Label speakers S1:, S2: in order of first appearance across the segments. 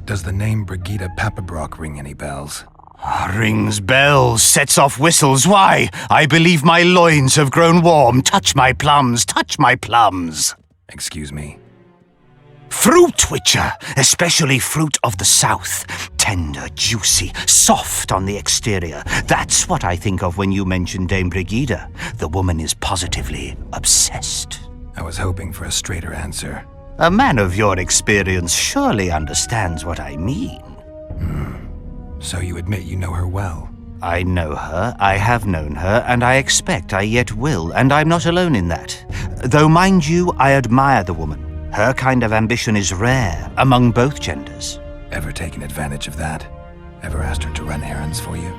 S1: Does the name Brigida Papabrock ring any bells?
S2: Rings bells, sets off whistles. Why? I believe my loins have grown warm. Touch my plums, touch my plums.
S1: Excuse me?
S2: Fruit witcher, especially fruit of the south. Tender, juicy, soft on the exterior. That's what I think of when you mention Dame Brigida. The woman is positively obsessed.
S1: I was hoping for a straighter answer.
S2: A man of your experience surely understands what I mean.
S1: So you admit you know her well?
S2: I know her, I have known her, and I expect I yet will, and I'm not alone in that. Though, mind you, I admire the woman. Her kind of ambition is rare among both genders.
S1: Ever taken advantage of that? Ever asked her to run errands for you?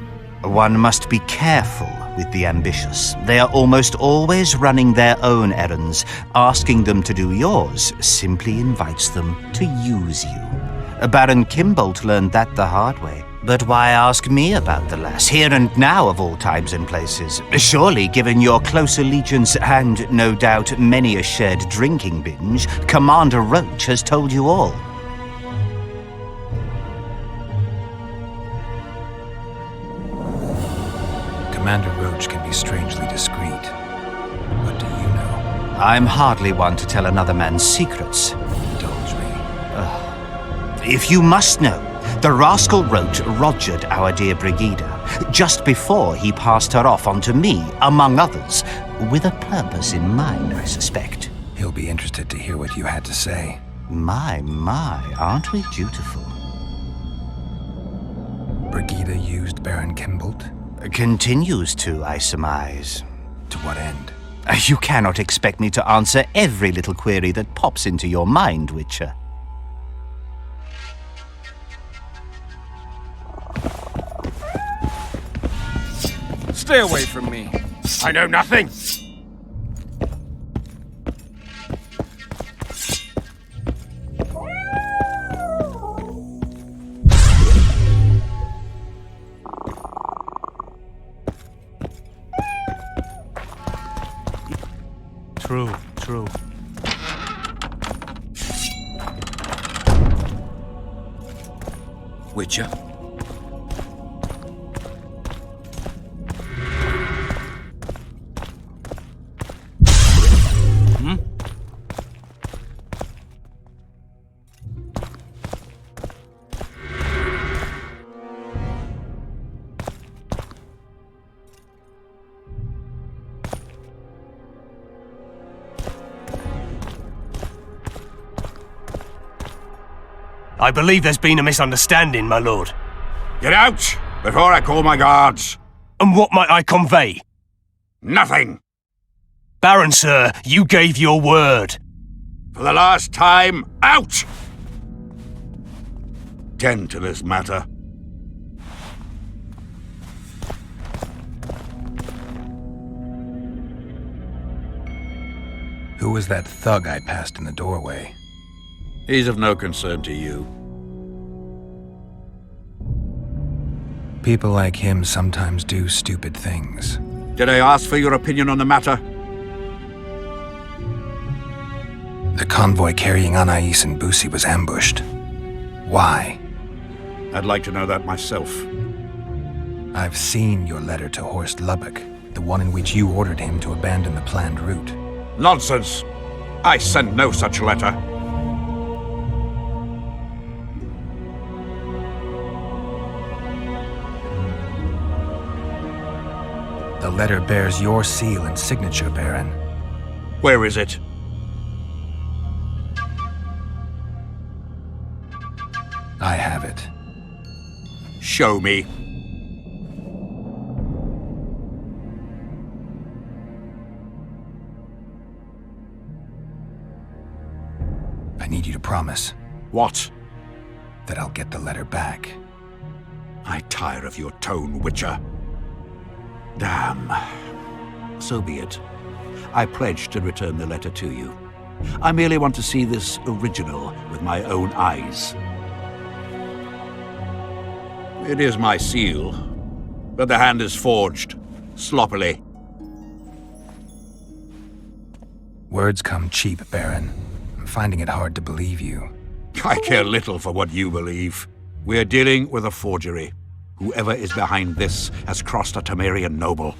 S2: One must be careful with the ambitious. They are almost always running their own errands. Asking them to do yours simply invites them to use you. Baron Kimbolt learned that the hard way. But why ask me about the lass, here and now of all times and places? Surely, given your close allegiance and, no doubt, many a shared drinking binge, Commander Roach has told you all.
S1: Commander Roach can be strangely discreet. What do you know?
S2: I'm hardly one to tell another man's secrets.
S1: Indulge me.
S2: If you must know, the rascal Roach rogered our dear Brigida just before he passed her off onto me, among others, with a purpose in mind, I suspect.
S1: He'll be interested to hear what you had to say.
S2: My, aren't we dutiful?
S1: Brigida used Baron Kimbolt?
S2: Continues to, I surmise.
S1: To what end?
S2: You cannot expect me to answer every little query that pops into your mind, Witcher.
S3: Stay away from me. I know nothing. True.
S1: Witcher?
S4: I believe there's been a misunderstanding, my lord.
S3: Get out before I call my guards.
S4: And what might I convey?
S3: Nothing.
S4: Baron, sir, you gave your word.
S3: For the last time, out! Tend to this matter.
S1: Who was that thug I passed in the doorway?
S3: He's of no concern to you.
S1: People like him sometimes do stupid things.
S3: Did I ask for your opinion on the matter?
S1: The convoy carrying Anais and Busi was ambushed. Why?
S3: I'd like to know that myself.
S1: I've seen your letter to Horst Lubbock, the one in which you ordered him to abandon the planned route.
S3: Nonsense! I sent no such letter.
S1: The letter bears your seal and signature, Baron.
S3: Where is it?
S1: I have it.
S3: Show me.
S1: I need you to promise
S3: What?
S1: that I'll get the letter back.
S3: I tire of your tone, Witcher. Damn. So be it. I pledge to return the letter to you. I merely want to see this original with my own eyes. It is my seal, but the hand is forged, sloppily.
S1: Words come cheap, Baron. I'm finding it hard to believe you.
S3: I care little for what you believe. We're dealing with a forgery. Whoever is behind this has crossed a Temerian noble,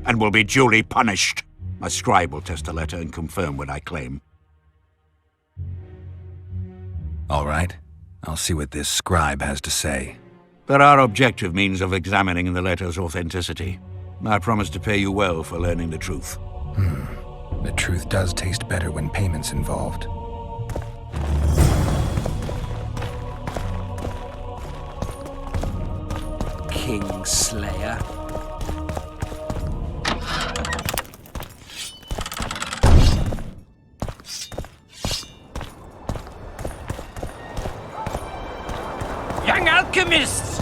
S3: and will be duly punished. My scribe will test the letter and confirm what I claim.
S1: All right. I'll see what this scribe has to say.
S3: There are objective means of examining the letter's authenticity. I promise to pay you well for learning the truth.
S1: The truth does taste better when payment's involved.
S5: Kingslayer.
S6: Young alchemists!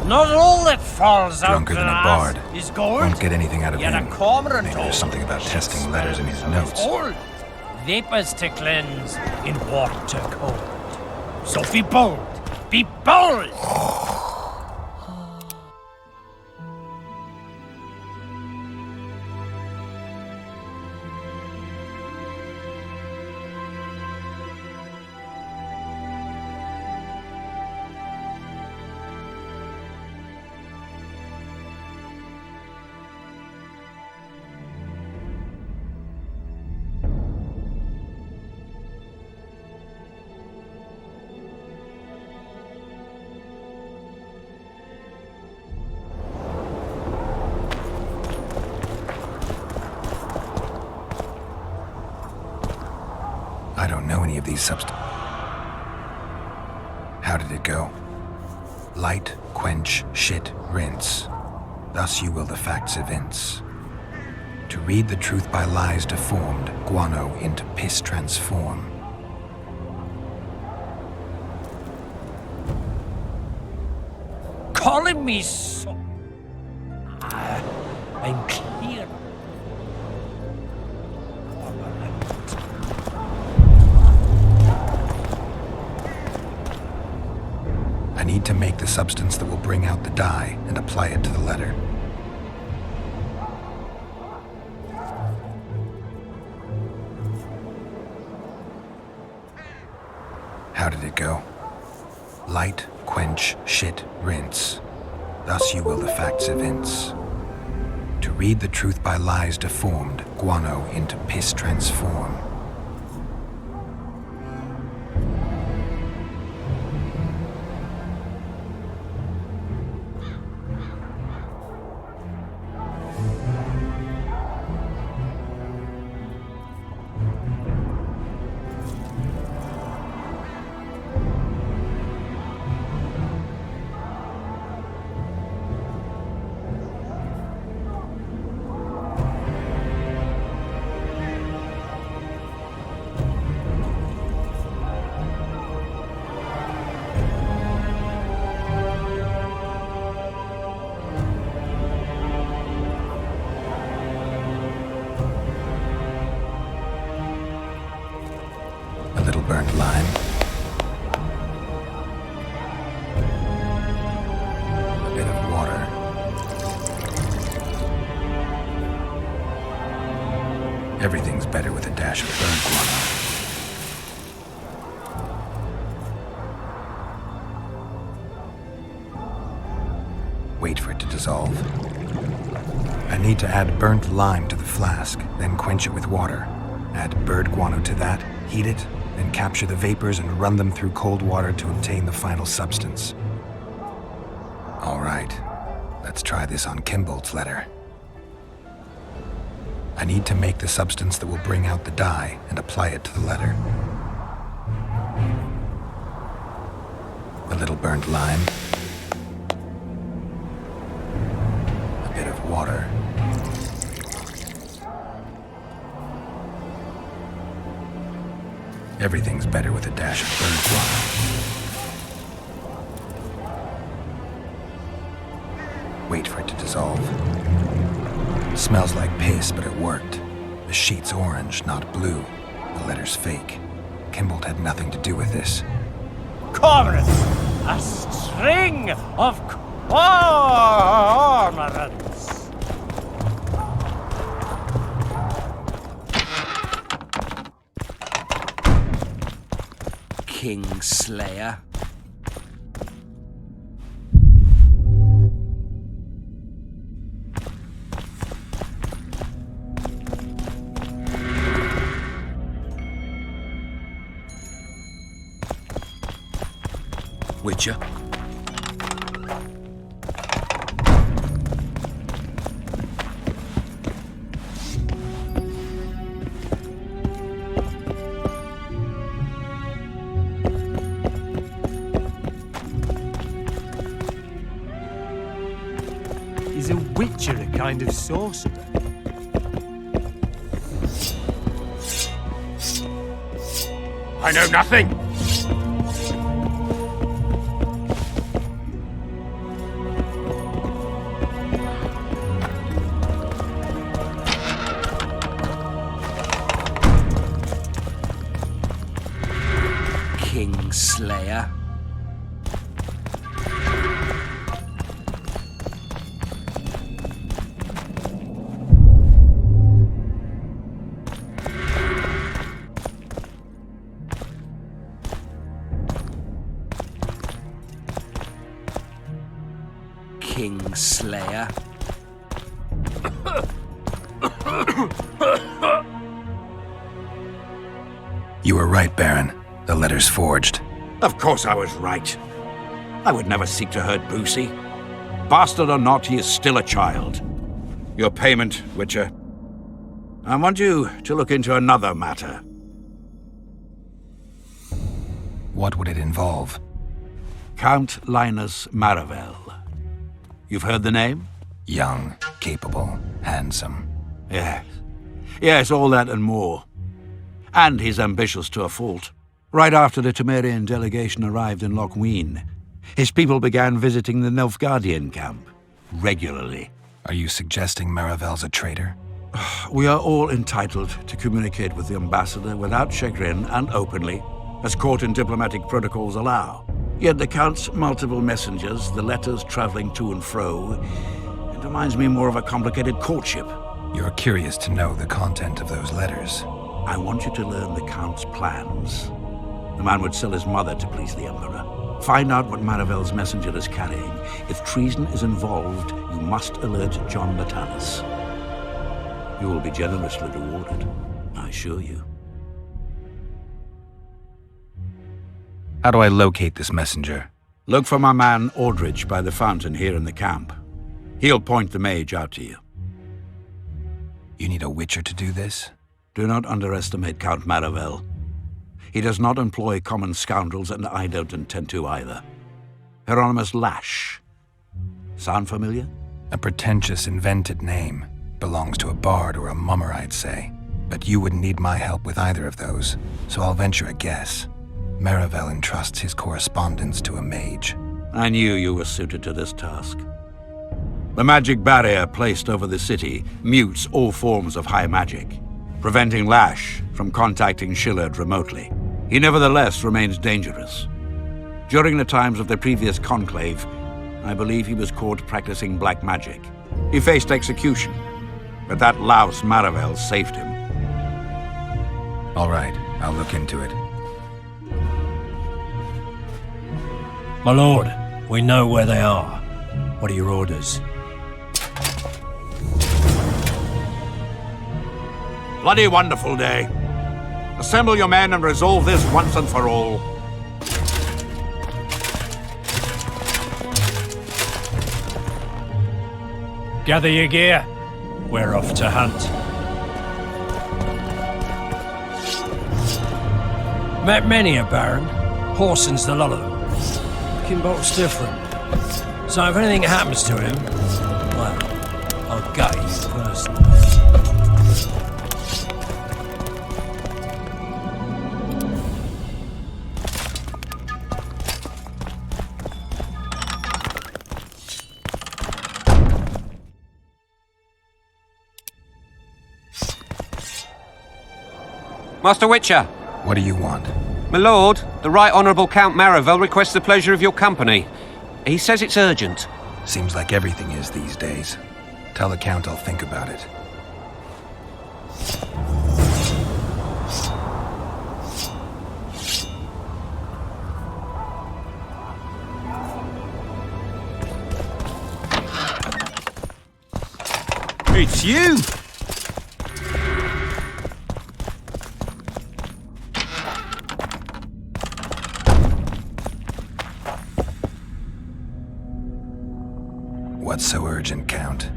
S6: Not all that falls out
S1: Drunker than a bard.
S6: is gold.
S1: Won't get anything out of
S6: Yet
S1: him.
S6: a cormorant
S1: Maybe there's something about testing letters in his notes.
S6: Old. Vapors to cleanse in water cold. So be bold! Be bold!
S1: I don't know any of these How did it go? Light, quench, shit, rinse. Thus you will the facts evince. To read the truth by lies deformed, guano into piss transform.
S6: Calling me so... I'm clear.
S1: I need to make the substance that will bring out the dye and apply it to the letter. How did it go? Light, quench, shit, rinse. Thus you will the facts evince. To read the truth by lies deformed, guano into piss transform. A little burnt lime. A bit of water. Everything's better with a dash of burnt guano. Wait for it to dissolve. I need to add burnt lime to the flask, then quench it with water. Add bird guano to that, heat it, then capture the vapors and run them through cold water to obtain the final substance. All right, let's try this on Kimbolt's letter. I need to make the substance that will bring out the dye and apply it to the letter. A little burnt lime. A bit of water. Everything's better with a dash of bird guano. Wait for it to dissolve. Smells like piss, but it worked. The sheet's orange, not blue. The letter's fake. Kimbolt had nothing to do with this.
S6: Cormorant! A string of cormorants!
S5: Kingslayer.
S6: Witcher.
S4: Is a witcher a kind of sorcerer?
S3: I know nothing.
S5: Kingslayer. Kingslayer.
S1: You were right, Baron. The letter's forged.
S3: Of course I was right. I would never seek to hurt Boosie. Bastard or not, he is still a child. Your payment, Witcher. I want you to look into another matter.
S1: What would it involve?
S3: Count Linus Maravel. You've heard the name?
S1: Young, capable, handsome.
S3: Yes. Yes, all that and more. And he's ambitious to a fault. Right after the Temerian delegation arrived in Lochween, his people began visiting the Nilfgaardian camp regularly.
S1: Are you suggesting Maravel's a traitor?
S3: We are all entitled to communicate with the ambassador without chagrin and openly, as court and diplomatic protocols allow. Yet the Count's multiple messengers, the letters traveling to and fro, it reminds me more of a complicated courtship.
S1: You're curious to know the content of those letters.
S3: I want you to learn the Count's plans. The man would sell his mother to please the Emperor. Find out what Maravel's messenger is carrying. If treason is involved, you must alert John Natalis. You will be generously rewarded, I assure you.
S1: How do I locate this messenger?
S3: Look for my man Aldrich by the fountain here in the camp. He'll point the mage out to you.
S1: You need a witcher to do this?
S3: Do not underestimate Count Maravel. He does not employ common scoundrels, and I don't intend to either. Hieronymus Lash. Sound familiar?
S1: A pretentious, invented name. Belongs to a bard or a mummer, I'd say. But you wouldn't need my help with either of those, so I'll venture a guess. Maravel entrusts his correspondence to a mage.
S3: I knew you were suited to this task. The magic barrier placed over the city mutes all forms of high magic, preventing Lash from contacting Shillard remotely. He nevertheless remains dangerous. During the times of the previous conclave, I believe he was caught practicing black magic. He faced execution, but that louse Maravel saved him.
S1: All right, I'll look into it.
S6: My lord, we know where they are. What are your orders?
S3: Bloody wonderful day. Assemble your men and resolve this once and for all.
S6: Gather your gear. We're off to hunt. Met many a baron. Whoresen's the lot of them. Kimbolt's different. So if anything happens to him, well, I'll gut you personally.
S7: Master Witcher.
S1: What do you want?
S7: My lord, the Right Honourable Count Maravel requests the pleasure of your company. He says it's urgent.
S1: Seems like everything is these days. Tell the Count I'll think about it.
S4: It's you!
S1: What's so urgent, Count?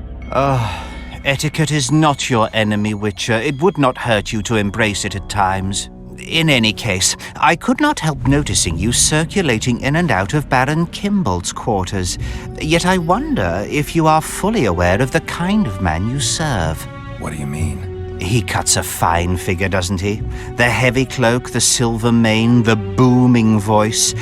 S2: Etiquette is not your enemy, Witcher. It would not hurt you to embrace it at times. In any case, I could not help noticing you circulating in and out of Baron Kimbolt's quarters. Yet I wonder if you are fully aware of the kind of man you serve.
S1: What do you mean?
S2: He cuts a fine figure, doesn't he? The heavy cloak, the silver mane, the booming voice.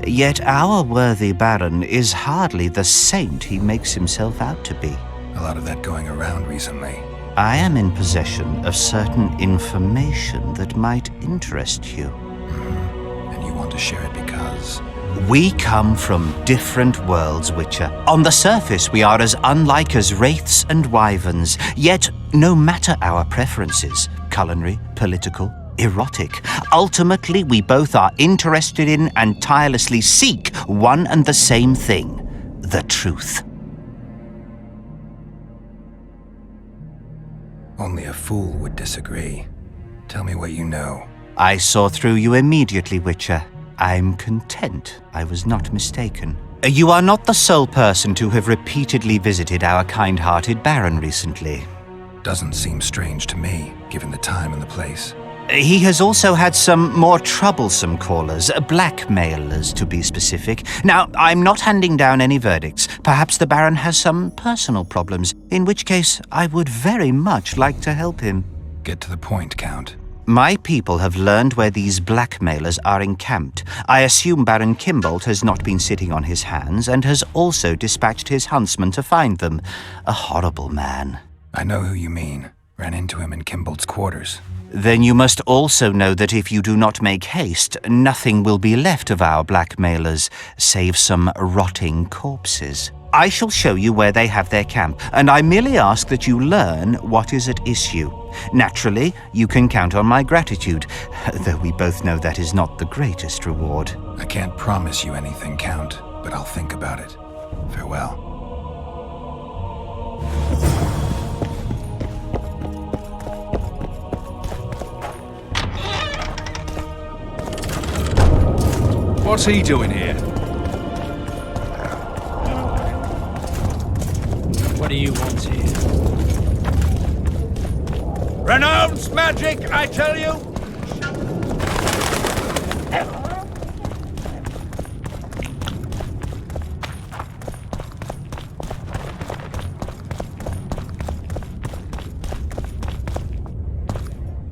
S2: Yet our worthy Baron is hardly the saint he makes himself out to be.
S1: A lot of that going around recently.
S2: I am in possession of certain information that might interest you.
S1: And you want to share it because...
S2: We come from different worlds, Witcher. On the surface, we are as unlike as wraiths and wyverns. Yet, no matter our preferences, culinary, political, erotic, ultimately we both are interested in and tirelessly seek one and the same thing: the truth.
S1: Only a fool would disagree. Tell me what you know.
S2: I saw through you immediately, Witcher. I'm content I was not mistaken. You are not the sole person to have repeatedly visited our kind-hearted Baron recently.
S1: Doesn't seem strange to me, given the time and the place.
S2: He has also had some more troublesome callers, blackmailers to be specific. Now, I'm not handing down any verdicts. Perhaps the Baron has some personal problems, in which case I would very much like to help him.
S1: Get to the point, Count.
S2: My people have learned where these blackmailers are encamped. I assume Baron Kimbolt has not been sitting on his hands and has also dispatched his huntsman to find them. A horrible man.
S1: I know who you mean. Ran into him in Kimbolt's quarters.
S2: Then you must also know that if you do not make haste, nothing will be left of our blackmailers, save some rotting corpses. I shall show you where they have their camp, and I merely ask that you learn what is at issue. Naturally, you can count on my gratitude, though we both know that is not the greatest reward.
S1: I can't promise you anything, Count, but I'll think about it. Farewell.
S4: What's he doing here?
S6: What do you want here?
S4: Renounce magic, I tell you!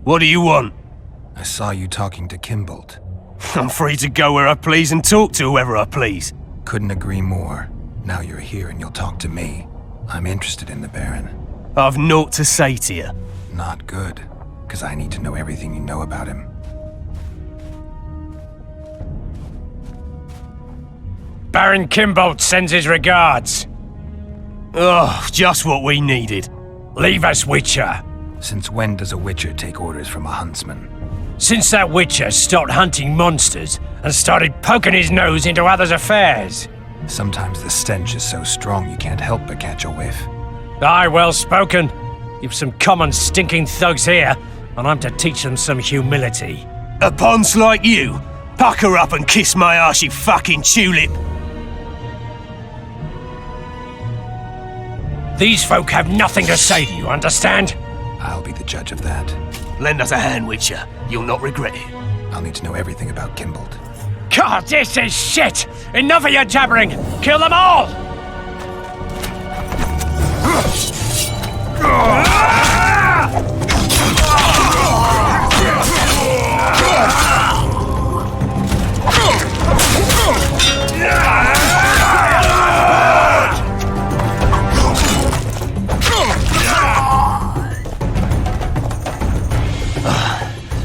S4: What do you want?
S1: I saw you talking to Kimbolt.
S4: I'm free to go where I please and talk to whoever I please.
S1: Couldn't agree more. Now you're here and you'll talk to me. I'm interested in the Baron.
S4: I've naught to say to you.
S1: Not good, because I need to know everything you know about him.
S6: Baron Kimbolt sends his regards.
S4: Oh, just what we needed.
S6: Leave us, Witcher.
S1: Since when does a Witcher take orders from a huntsman?
S6: Since that Witcher stopped hunting monsters and started poking his nose into others' affairs.
S1: Sometimes the stench is so strong you can't help but catch a whiff.
S6: Aye, well spoken. You've some common stinking thugs here, and I'm to teach them some humility.
S4: A ponce like you? Pucker up and kiss my arse, you fucking tulip!
S6: These folk have nothing to say to you, understand?
S1: I'll be the judge of that.
S4: Lend us a hand, Witcher. You'll not regret it.
S1: I'll need to know everything about Kimbolt.
S6: God, this is shit! Enough of your jabbering! Kill them all!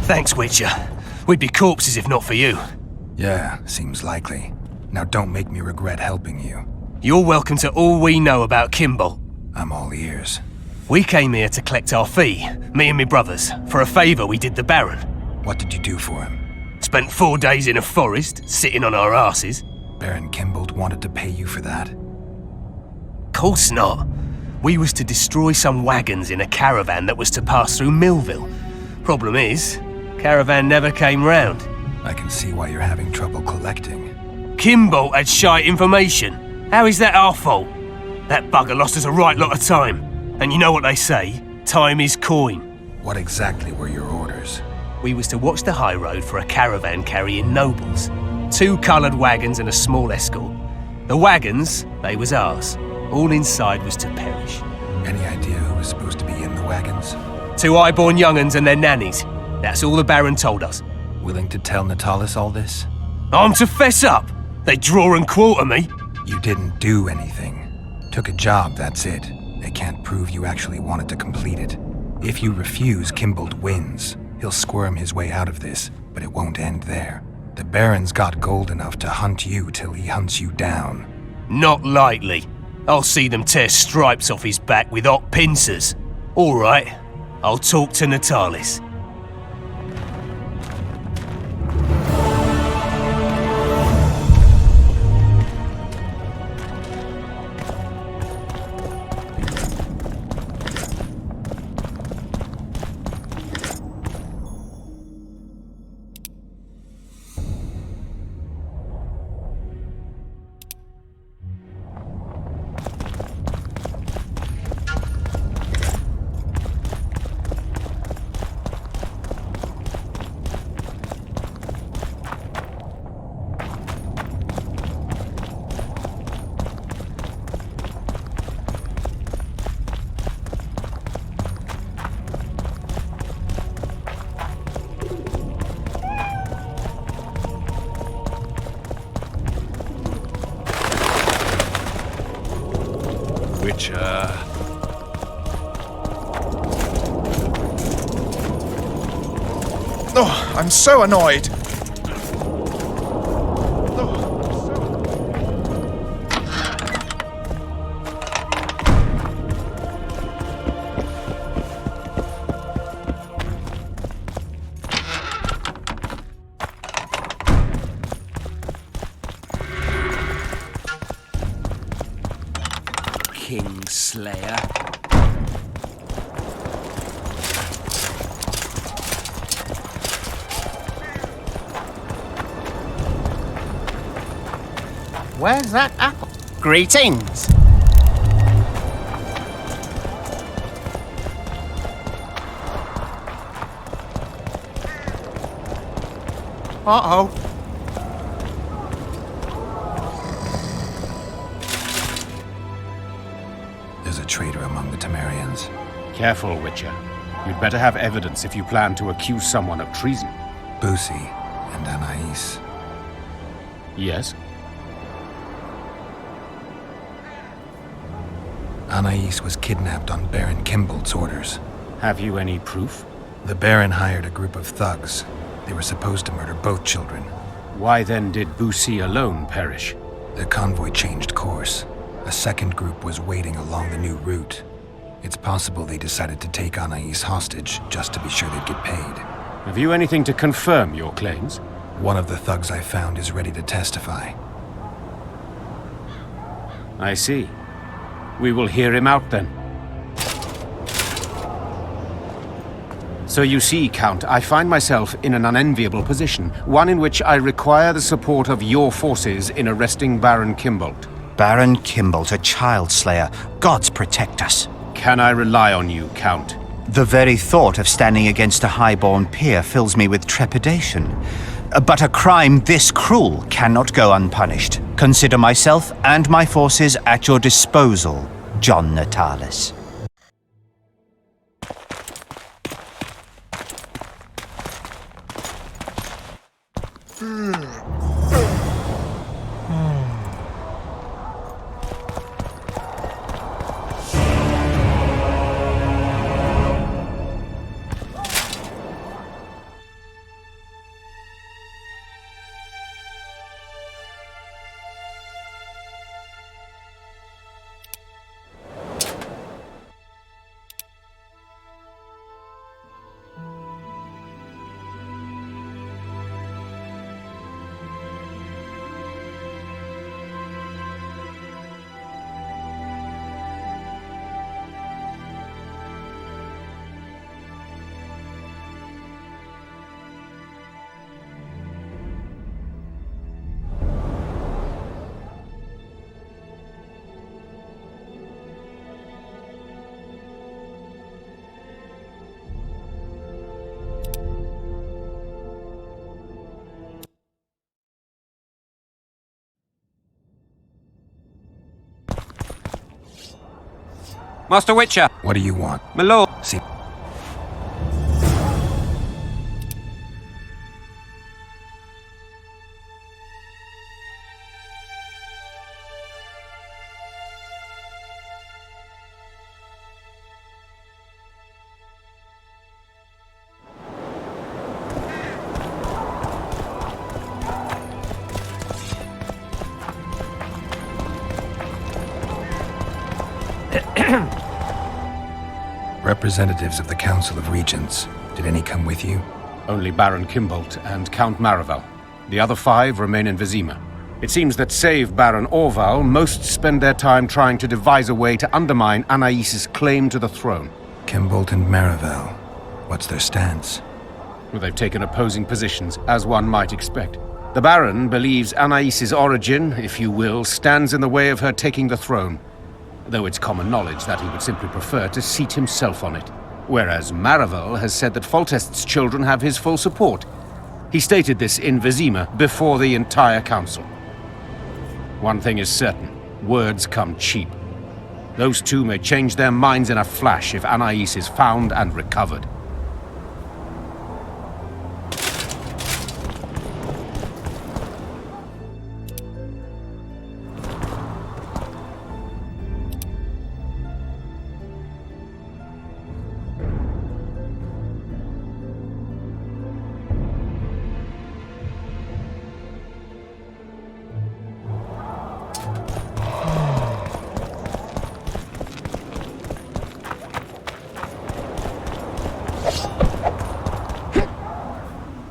S4: Thanks, Witcher. We'd be corpses if not for you.
S1: Yeah, seems likely. Now don't make me regret helping you.
S4: You're welcome to all we know about Kimbolt.
S1: I'm all ears.
S4: We came here to collect our fee, me and me brothers, for a favour we did the Baron.
S1: What did you do for him?
S4: Spent 4 days in a forest, sitting on our asses.
S1: Baron Kimbolt wanted to pay you for that?
S4: Course not. We was to destroy some wagons in a caravan that was to pass through Millville. Problem is, caravan never came round.
S1: I can see why you're having trouble collecting.
S4: Kimbolt had shite information. How is that our fault? That bugger lost us a right lot of time. And you know what they say, time is coin.
S1: What exactly were your orders?
S4: We was to watch the high road for a caravan carrying nobles. 2 coloured wagons and a small escort. The wagons, they was ours. All inside was to perish.
S1: Any idea who was supposed to be in the wagons?
S4: 2 high-born young'uns and their nannies. That's all the Baron told us.
S1: Willing to tell Natalis all this?
S4: I'm to fess up. They draw and quarter me.
S1: You didn't do anything. Took a job, that's it. They can't prove you actually wanted to complete it. If you refuse, Kimbolt wins. He'll squirm his way out of this, but it won't end there. The Baron's got gold enough to hunt you till he hunts you down.
S4: Not likely. I'll see them tear stripes off his back with hot pincers. All right, I'll talk to Natalis.
S8: Oh, I'm so annoyed.
S5: Kingslayer.
S9: Where's that apple? Greetings. Uh-oh.
S1: There's a traitor among the Temerians.
S10: Careful, Witcher. You'd better have evidence if you plan to accuse someone of treason.
S1: Busi and Anais.
S10: Yes?
S1: Anais was kidnapped on Baron Kimbolt's orders.
S10: Have you any proof?
S1: The Baron hired a group of thugs. They were supposed to murder both children.
S10: Why then did Busi alone perish?
S1: The convoy changed course. A second group was waiting along the new route. It's possible they decided to take Anais hostage just to be sure they'd get paid.
S10: Have you anything to confirm your claims?
S1: One of the thugs I found is ready to testify.
S10: I see. We will hear him out then. So you see, Count, I find myself in an unenviable position, one in which I require the support of your forces in arresting Baron Kimbolt.
S2: Baron Kimbolt, a child slayer. Gods protect us.
S10: Can I rely on you, Count?
S2: The very thought of standing against a highborn peer fills me with trepidation. But a crime this cruel cannot go unpunished. Consider myself and my forces at your disposal, John Natalis.
S7: Master Witcher.
S1: What do you want?
S7: My lord.
S1: See. Representatives of the Council of Regents. Did any come with you?
S10: Only Baron Kimbolt and Count Maravel. The other 5 remain in Vizima. It seems that save Baron Orval, most spend their time trying to devise a way to undermine Anais' claim to the throne.
S1: Kimbolt and Maravel. What's their stance?
S10: Well, they've taken opposing positions, as one might expect. The Baron believes Anais' origin, if you will, stands in the way of her taking the throne, though it's common knowledge that he would simply prefer to seat himself on it. Whereas Maravel has said that Foltest's children have his full support. He stated this in Vizima before the entire council. One thing is certain, words come cheap. Those two may change their minds in a flash if Anais is found and recovered.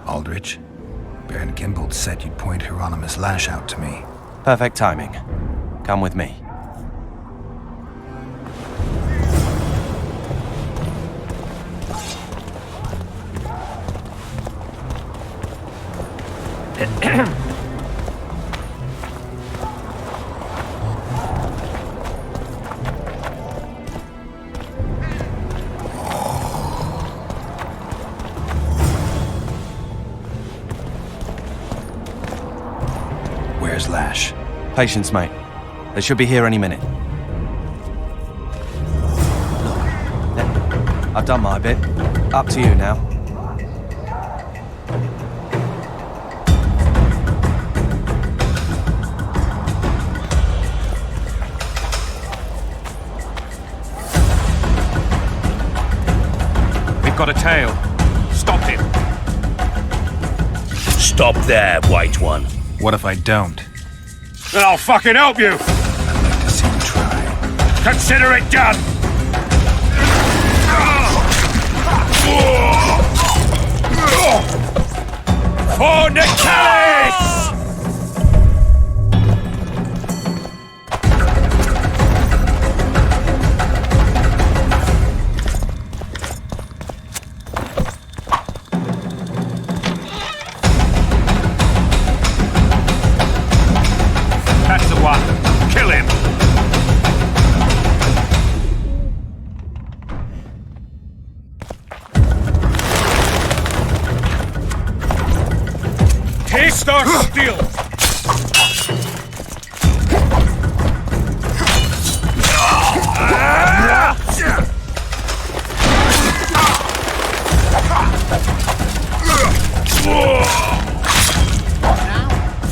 S1: Aldrich, Baron Kimbolt said you'd point Hieronymus Lash out to me.
S11: Perfect timing. Come with me.
S1: Where's Lash?
S11: Patience, mate. They should be here any minute. Look, I've done my bit. Up to you now.
S7: We've got a tail. Stop him.
S12: Stop there, White One.
S1: What if I don't?
S12: Then I'll fucking help you!
S1: I'd like to see you try.
S12: Consider it done! For Nicalis!
S7: That's the one. Kill him.
S12: Taste our steel!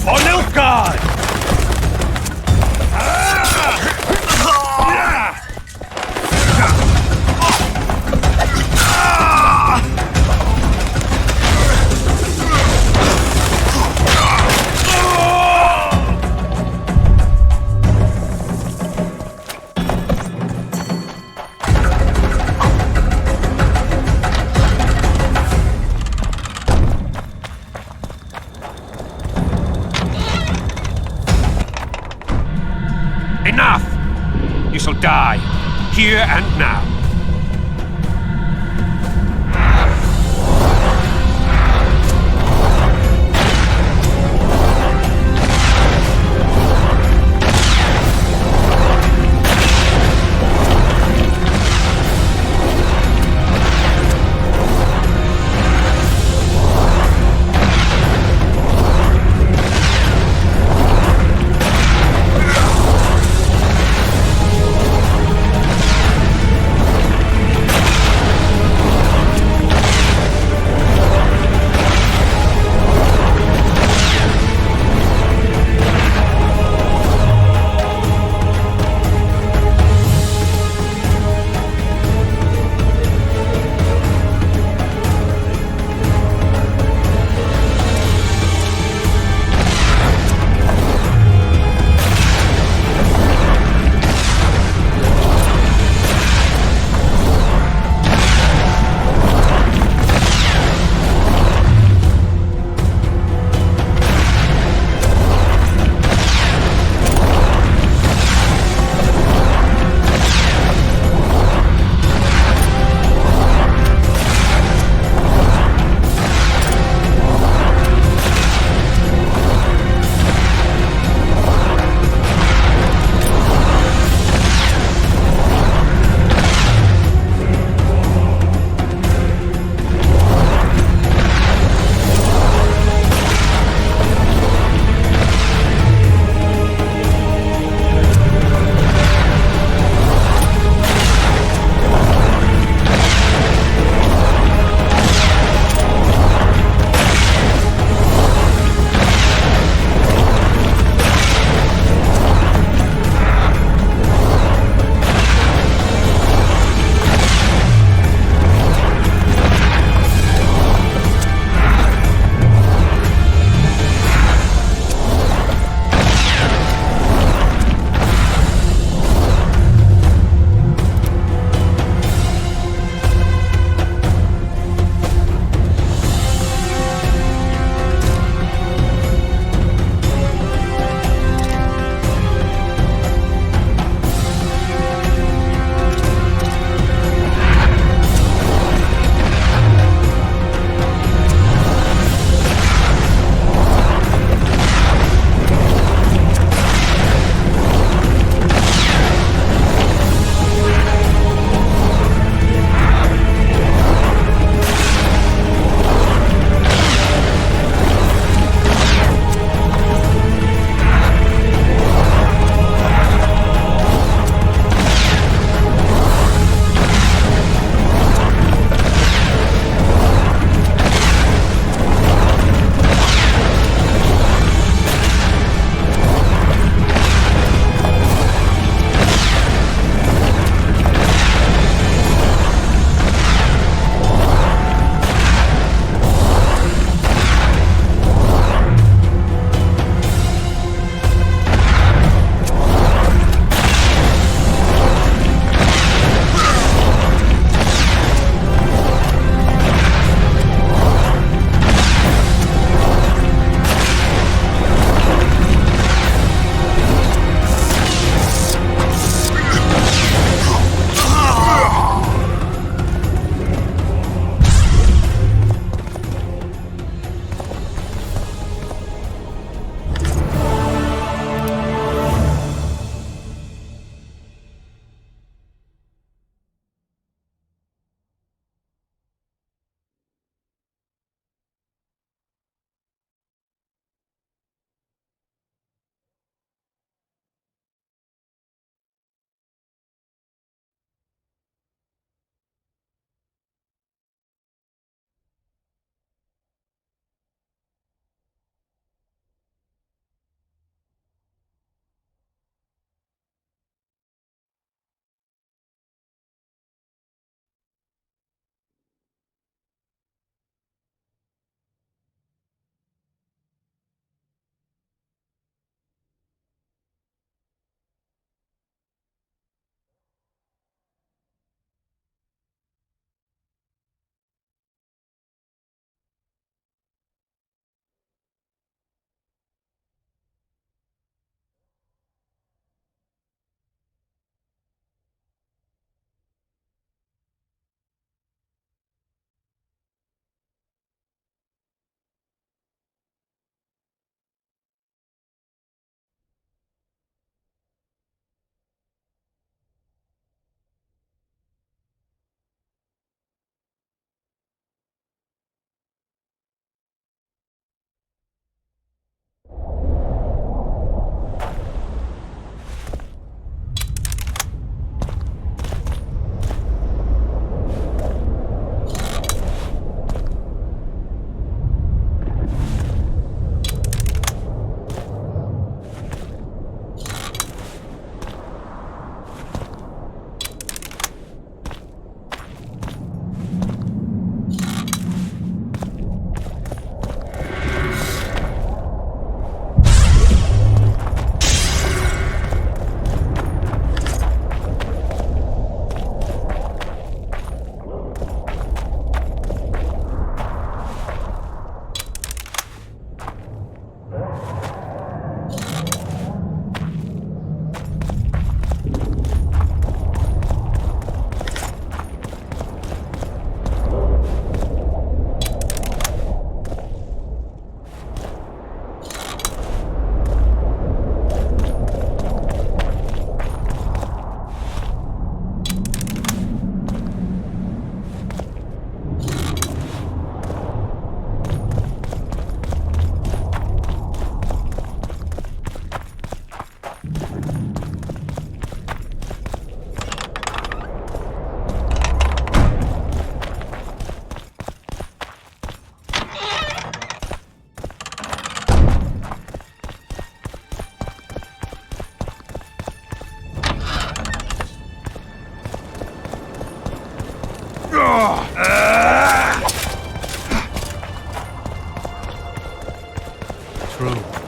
S12: For Nilfgaard!
S7: Enough! You shall die, here and now.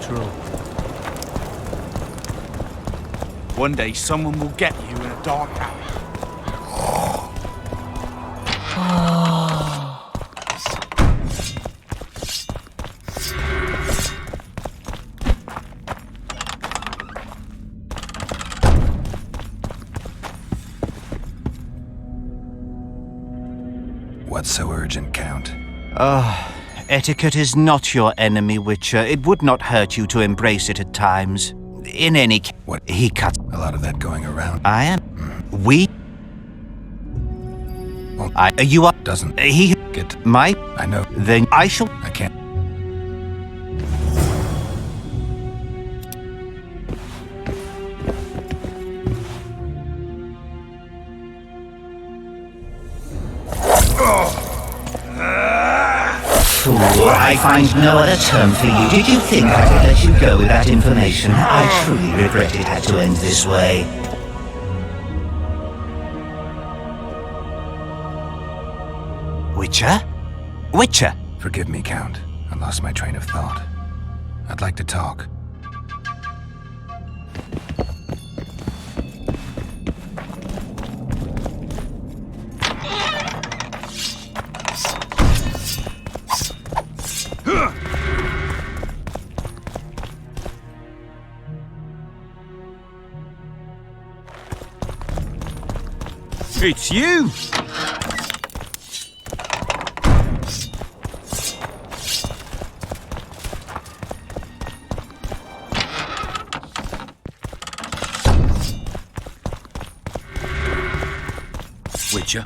S6: True.
S9: One day someone will get you in a dark alley.
S1: What's so urgent, Count?
S2: Etiquette is not your enemy, Witcher. It would not hurt you to embrace it at times. In any case,
S1: What?
S2: he cuts.
S1: A lot of that going around.
S2: I am. We.
S1: Well,
S2: You are.
S1: doesn't
S2: He.
S1: get.
S2: My.
S1: I know.
S2: Then I shall.
S1: I can't.
S2: Fool, I find no other term for you. Did you think I could let you go with that information? I truly regret it had to end this way. Witcher? Witcher!
S1: Forgive me, Count. I lost my train of thought. I'd like to talk.
S9: It's you!
S5: Witcher.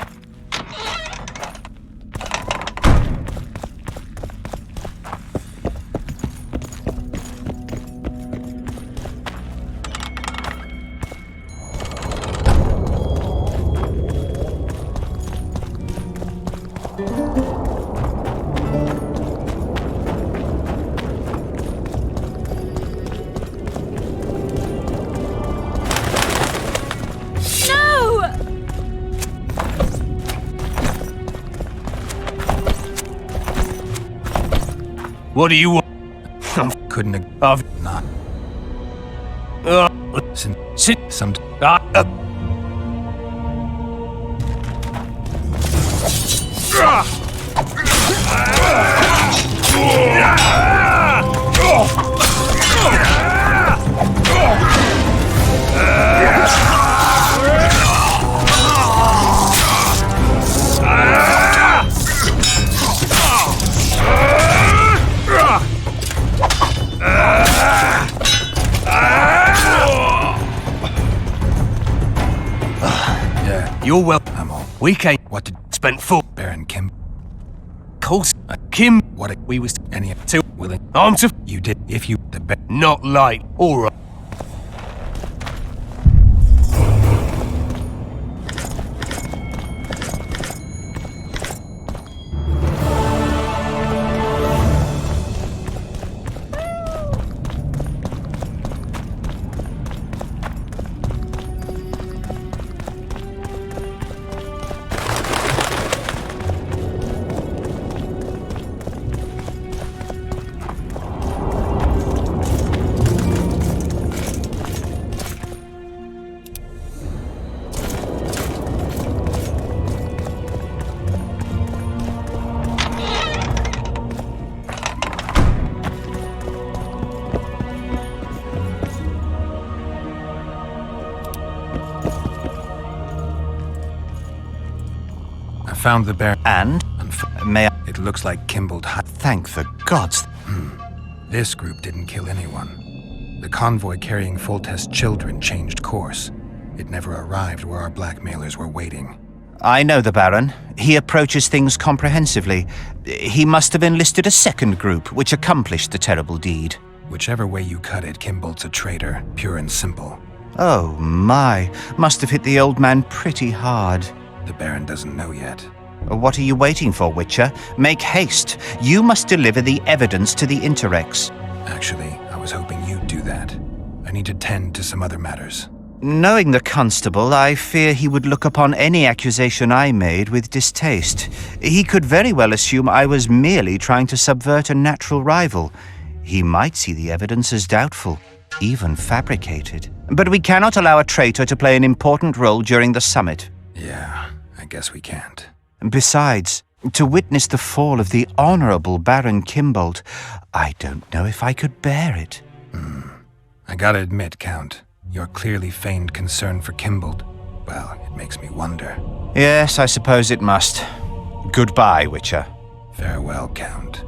S4: What do you want?
S1: Couldn't have
S4: I've
S1: not.
S4: sit.
S1: Some.
S4: You're well.
S1: I'm all.
S4: We came.
S1: What did
S4: Spent full.
S1: Baron Kim?
S4: Course. Kim.
S1: What?
S4: We was
S1: Any
S4: too
S1: willing?
S4: I'm to.
S1: You did. If you the best.
S4: Not late. All right.
S1: Found the Baron.
S2: And? May I?
S1: It looks like Kimball.
S2: Thank the gods.
S1: This group didn't kill anyone. The convoy carrying Foltest's children changed course. It never arrived where our blackmailers were waiting.
S2: I know the Baron. He approaches things comprehensively. He must have enlisted a second group, which accomplished the terrible deed.
S1: Whichever way you cut it, Kimbolt's a traitor, pure and simple.
S2: Oh my, must have hit the old man pretty hard.
S1: The Baron doesn't know yet.
S2: What are you waiting for, Witcher? Make haste. You must deliver the evidence to the Interrex.
S1: Actually, I was hoping you'd do that. I need to tend to some other matters.
S2: Knowing the constable, I fear he would look upon any accusation I made with distaste. He could very well assume I was merely trying to subvert a natural rival. He might see the evidence as doubtful, even fabricated. But we cannot allow a traitor to play an important role during the summit.
S1: Yeah, I guess we can't.
S2: Besides, to witness the fall of the honorable Baron Kimbolt, I don't know if I could bear it.
S1: I gotta admit, Count, your clearly feigned concern for Kimbolt, well, it makes me wonder.
S2: Yes, I suppose it must. Goodbye, Witcher.
S1: Farewell, Count.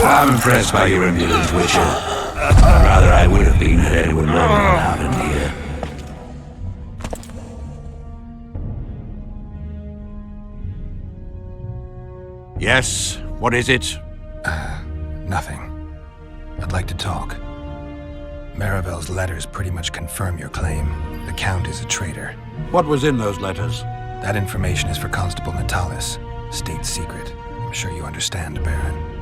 S3: I'm impressed by your impudence, Witcher. Rather I would have been had anyone known what happened here. Yes, what is it?
S1: Nothing. I'd like to talk. Maravel's letters pretty much confirm your claim. The Count is a traitor.
S3: What was in those letters?
S1: That information is for Constable Natalis. State secret. I'm sure you understand, Baron.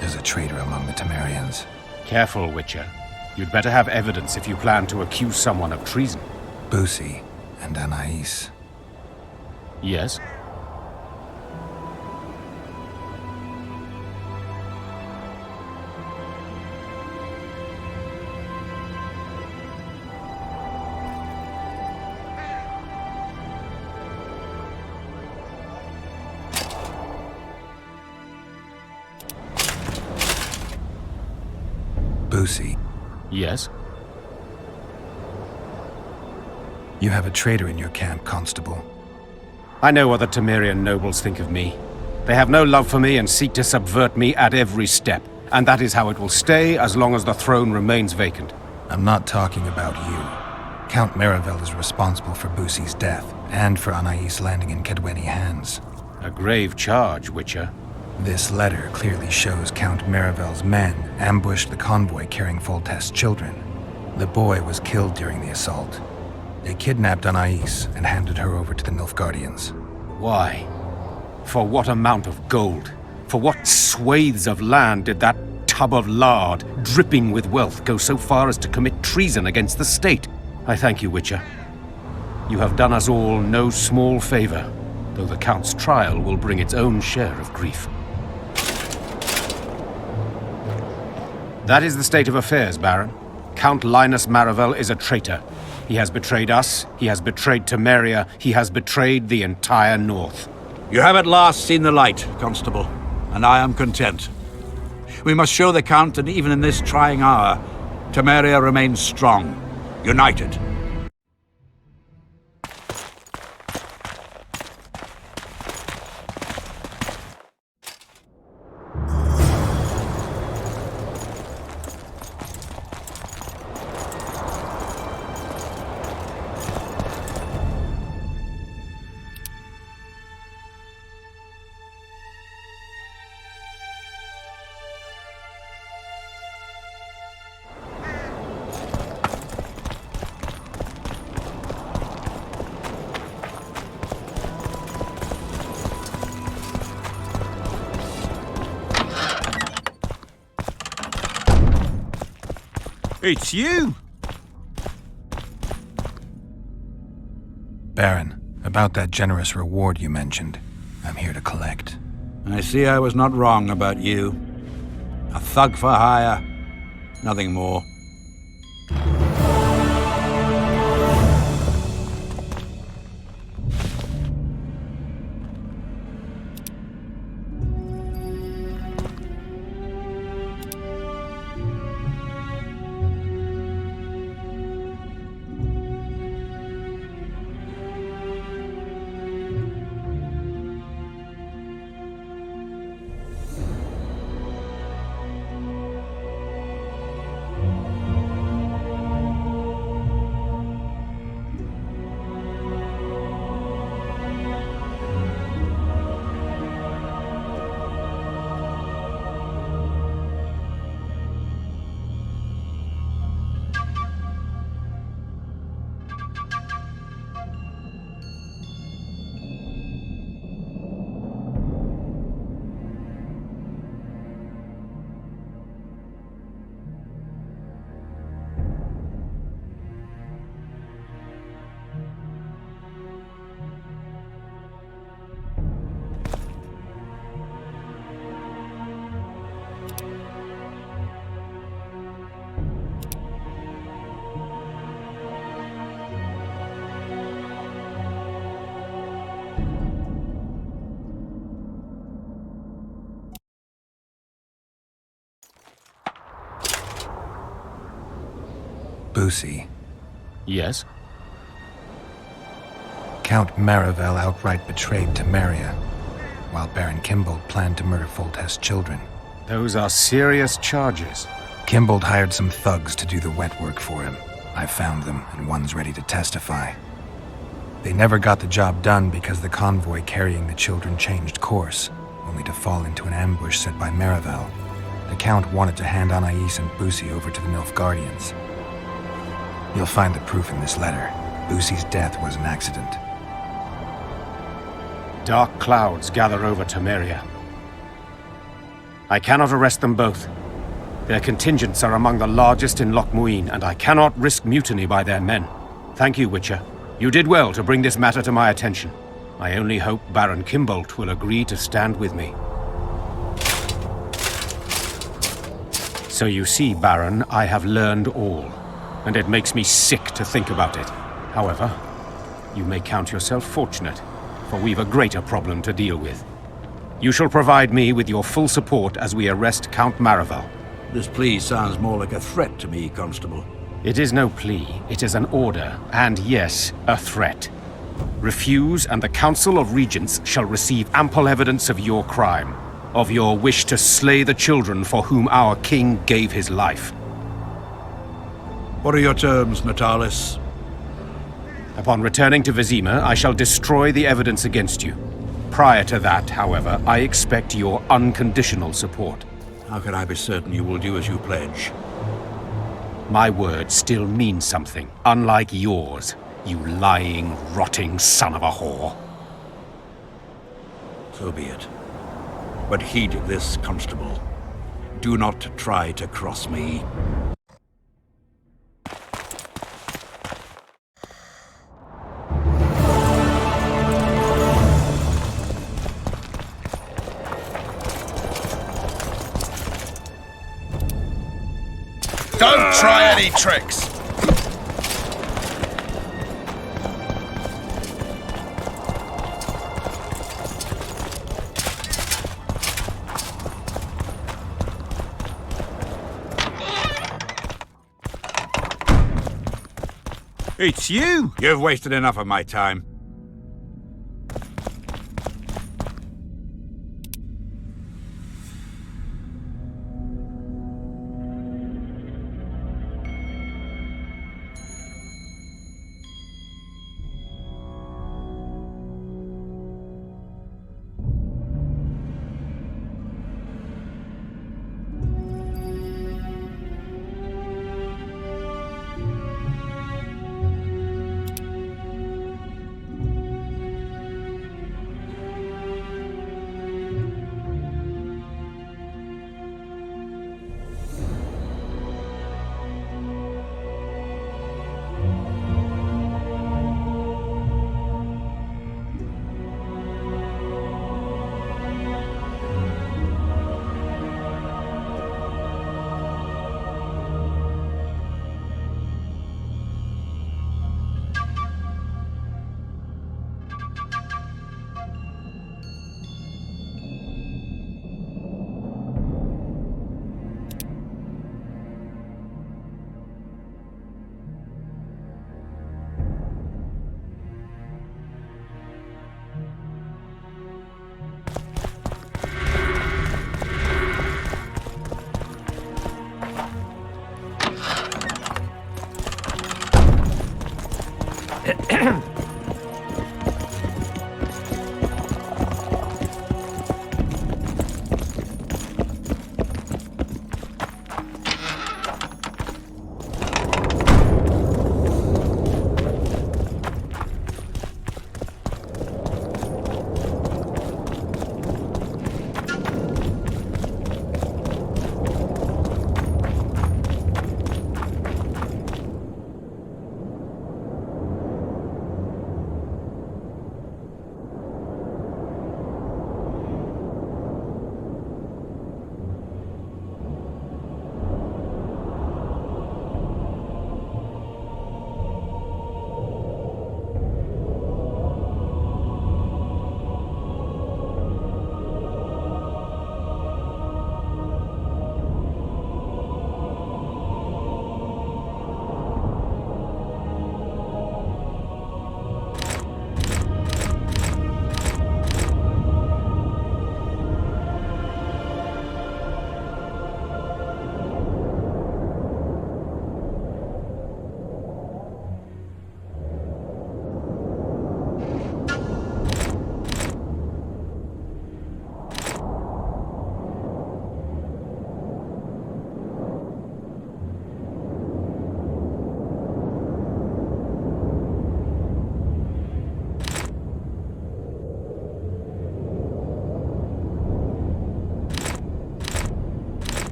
S1: There's a traitor among the Temerians.
S10: Careful, Witcher. You'd better have evidence if you plan to accuse someone of treason.
S1: Busi and Anais.
S10: Yes?
S1: Busi,
S10: Yes?
S1: you have a traitor in your camp, Constable.
S10: I know what the Temerian nobles think of me. They have no love for me and seek to subvert me at every step. And that is how it will stay as long as the throne remains vacant.
S1: I'm not talking about you. Count Maravel is responsible for Busi's death, and for Anais landing in Kedweni hands.
S10: A grave charge, Witcher.
S1: This letter clearly shows Count Maravel's men ambushed the convoy carrying Foltest's children. The boy was killed during the assault. They kidnapped Anais and handed her over to the Nilfgaardians.
S10: Why? For what amount of gold? For what swathes of land did that tub of lard, dripping with wealth, go so far as to commit treason against the state? I thank you, Witcher. You have done us all no small favor, though the Count's trial will bring its own share of grief. That is the state of affairs, Baron. Count Linus Maravel is a traitor. He has betrayed us, he has betrayed Temeria, he has betrayed the entire North.
S3: You have at last seen the light, Constable, and I am content. We must show the Count that even in this trying hour, Temeria remains strong, united.
S12: It's you!
S1: Baron, about that generous reward you mentioned, I'm here to collect.
S3: I see I was not wrong about you. A thug for hire, nothing more.
S1: Boosie.
S10: Yes?
S1: Count Maravel outright betrayed Temeria, while Baron Kimbold planned to murder Foltest's children.
S10: Those are serious charges.
S1: Kimbold hired some thugs to do the wet work for him. I found them, and one's ready to testify. They never got the job done because the convoy carrying the children changed course, only to fall into an ambush set by Maravel. The Count wanted to hand Anais and Boosie over to the Nilfgaardians. You'll find the proof in this letter. Boosie's death was an accident.
S10: Dark clouds gather over Temeria. I cannot arrest them both. Their contingents are among the largest in Loch Muin, and I cannot risk mutiny by their men. Thank you, Witcher. You did well to bring this matter to my attention. I only hope Baron Kimbold will agree to stand with me. So you see, Baron, I have learned all, and it makes me sick to think about it. However, you may count yourself fortunate, for we've a greater problem to deal with. You shall provide me with your full support as we arrest Count Maravel.
S3: This plea sounds more like a threat to me, Constable.
S10: It is no plea, it is an order, and yes, a threat. Refuse, and the Council of Regents shall receive ample evidence of your crime, of your wish to slay the children for whom our king gave his life.
S3: What are your terms, Natalis?
S10: Upon returning to Vizima, I shall destroy the evidence against you. Prior to that, however, I expect your unconditional support.
S3: How can I be certain you will do as you pledge?
S10: My word still means something, unlike yours, you lying, rotting son of a whore.
S3: So be it. But heed this, Constable. Do not try to cross me.
S8: Don't try any tricks!
S12: It's you!
S3: You've wasted enough of my time.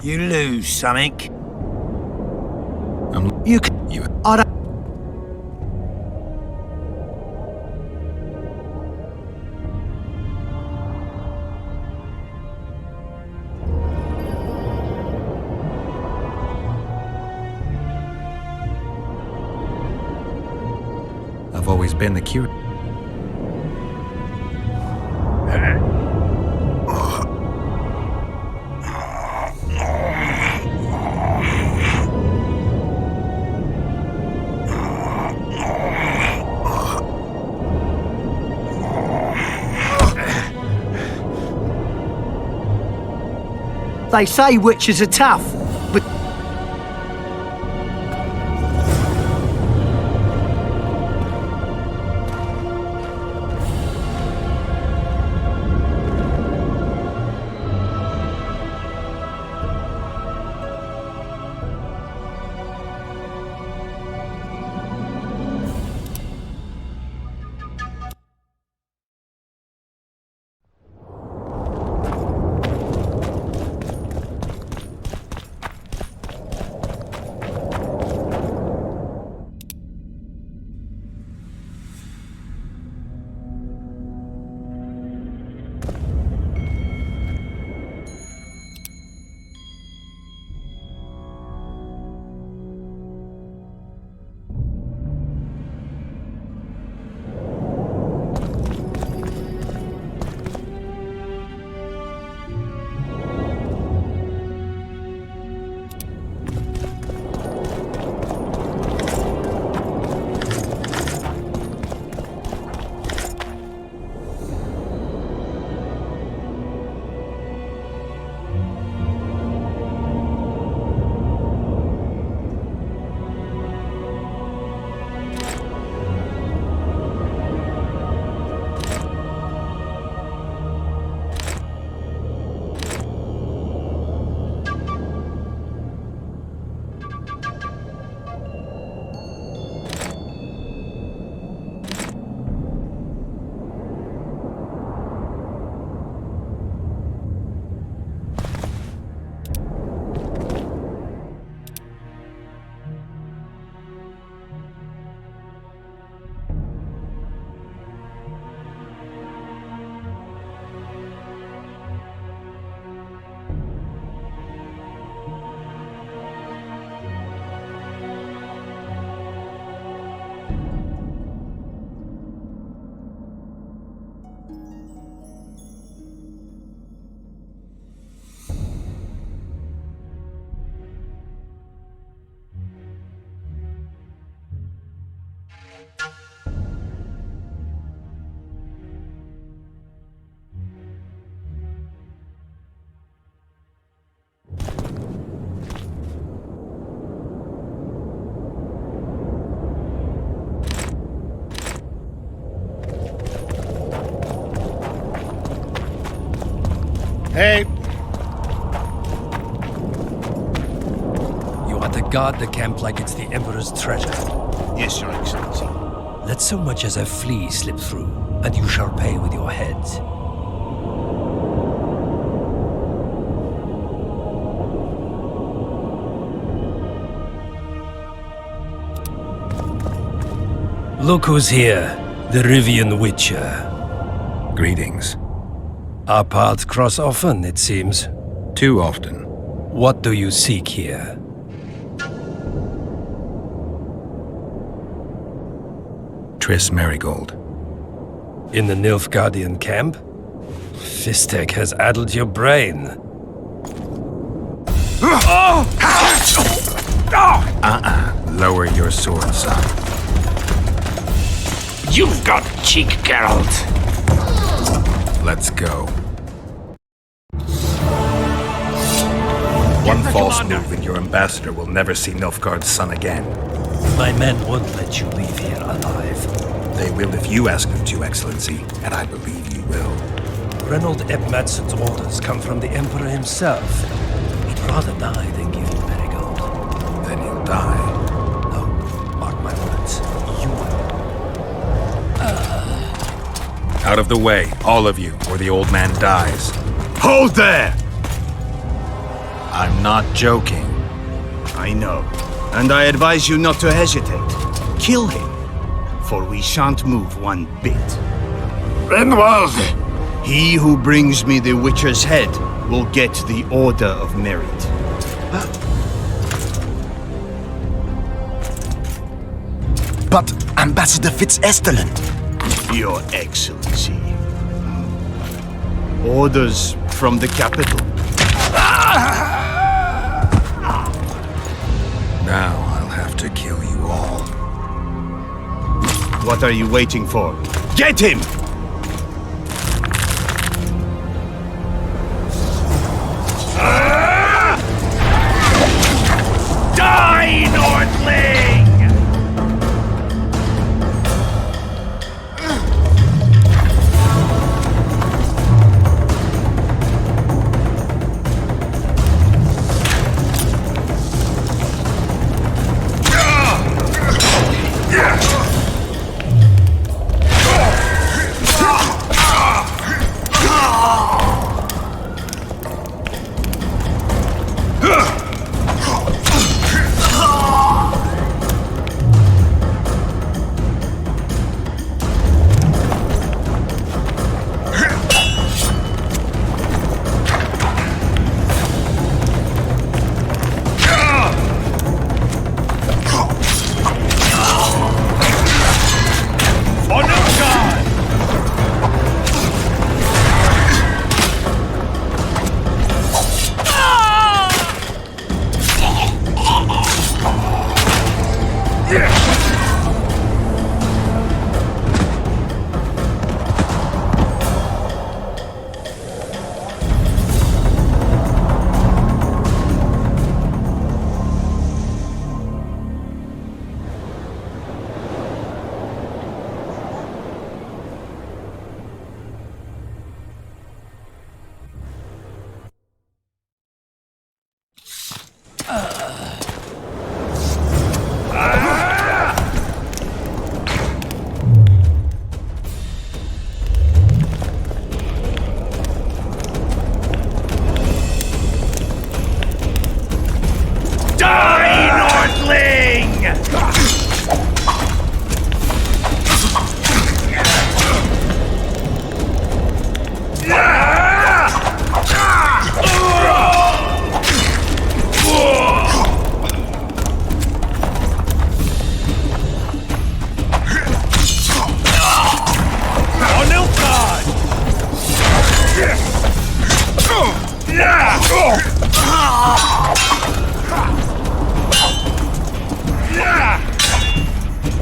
S13: You lose something.
S1: You.
S13: I don't.
S1: I've always been the cure.
S13: They say witches are tough, but
S12: Hey!
S6: You are to guard the camp like it's the Emperor's treasure.
S9: Yes, Your Excellency.
S6: Let so much as a flea slip through, and you shall pay with your heads. Look who's here, the Rivian Witcher.
S1: Greetings.
S6: Our paths cross often, it seems.
S1: Too often.
S6: What do you seek here?
S1: Triss Marigold.
S6: In the Nilfgaardian camp? Fistek has addled your brain.
S1: Lower your sword, son.
S12: You've got cheek, Geralt.
S1: Let's go. One false move and your ambassador will never see Nilfgaard's son again.
S6: My men won't let you leave here alive.
S1: They will if you ask them to, Excellency, and I believe you will.
S6: Reynold Eb Madsen's orders come from the Emperor himself. He'd rather die than give you Marigold.
S1: Then he'll die.
S6: No, mark my words. You will.
S1: Out of the way, all of you, or the old man dies.
S9: Hold there!
S1: I'm not joking.
S9: I know. And I advise you not to hesitate. Kill him, for we shan't move one bit.
S12: Renwald!
S9: He who brings me the Witcher's head will get the Order of Merit.
S14: But Ambassador Fitz-Esterland...
S9: Your Excellency. Orders from the capital.
S1: Now I'll have to kill you all.
S9: What are you waiting for? Get him!
S12: Die, Nordling!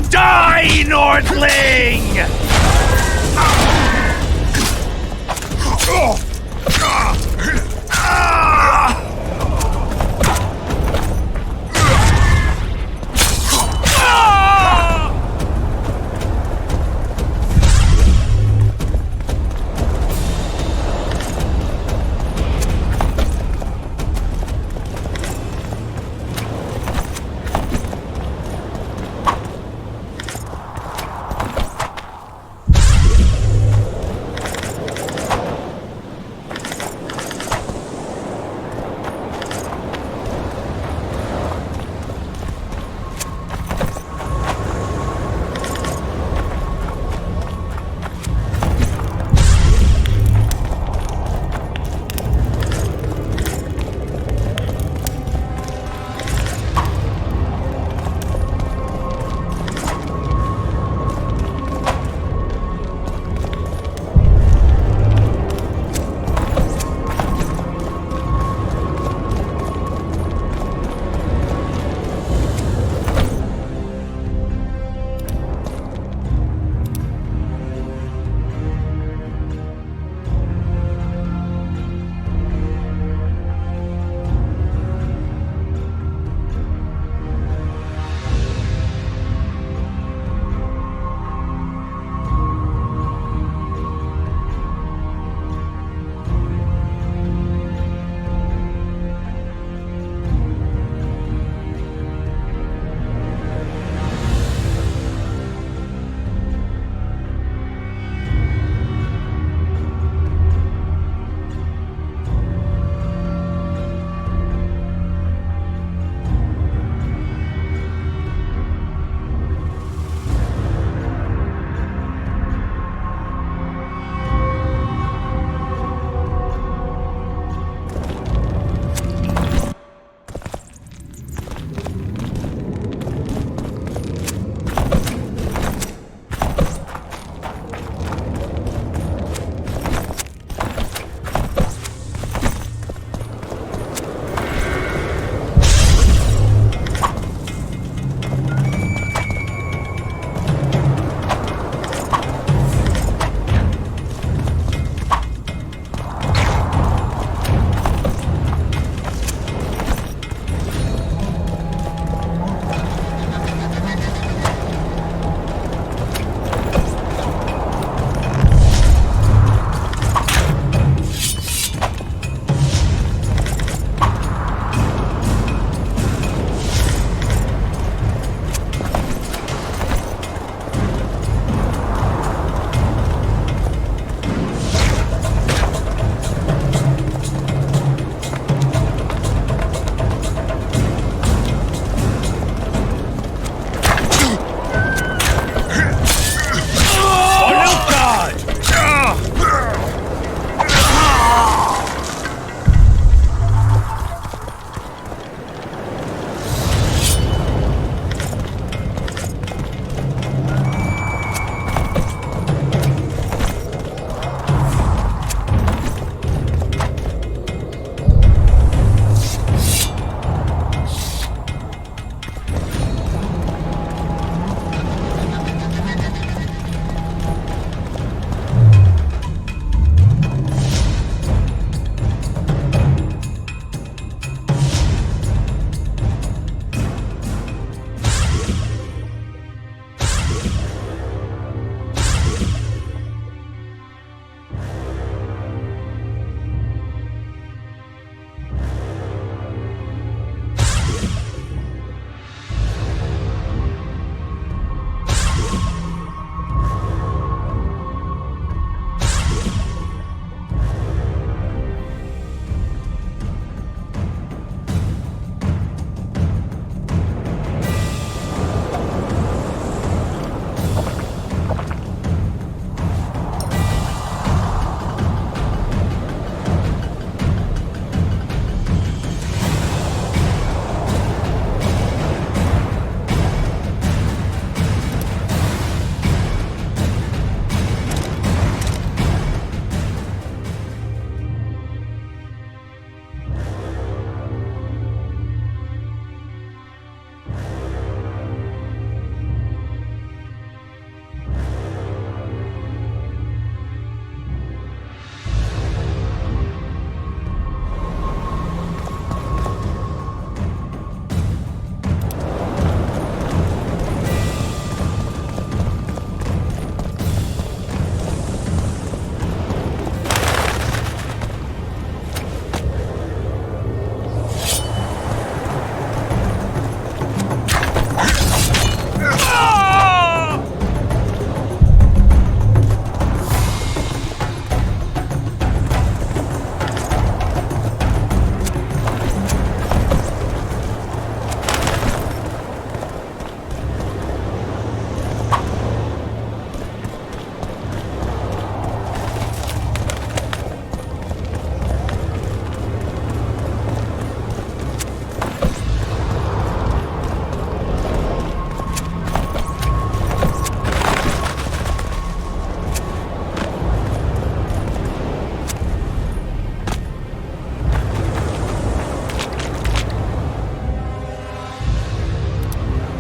S12: Die, Nordling!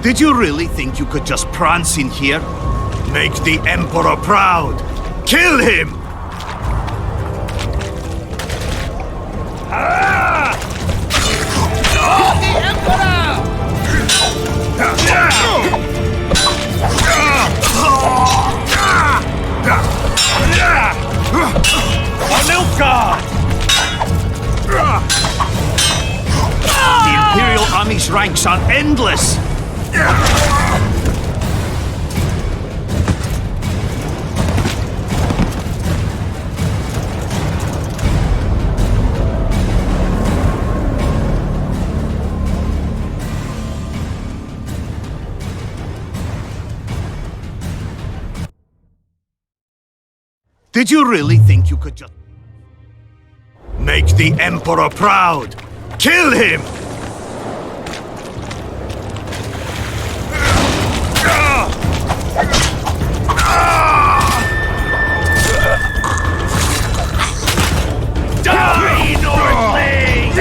S9: Did you really think you could just prance in here? Make the Emperor proud! Kill him! The Imperial Army's ranks are endless! Did you really think you could just... Make the Emperor proud! Kill him!
S12: Die, Northling!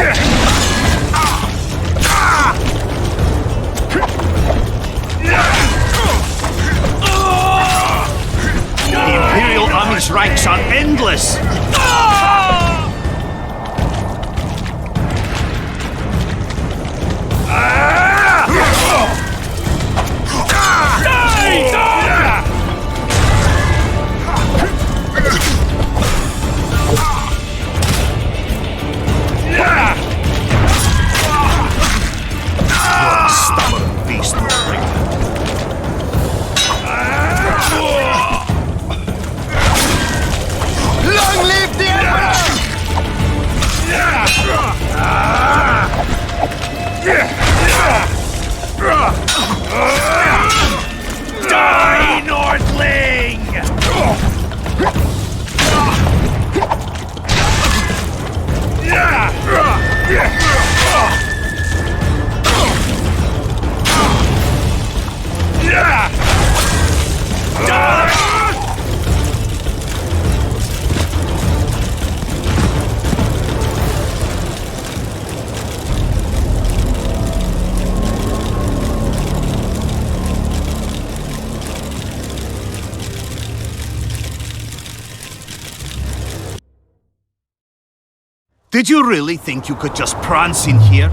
S9: The Imperial Army's ranks are endless! Stubborn beast.
S12: Long live the Emperor! Die, Northling!
S9: Did you really think you could just prance in here?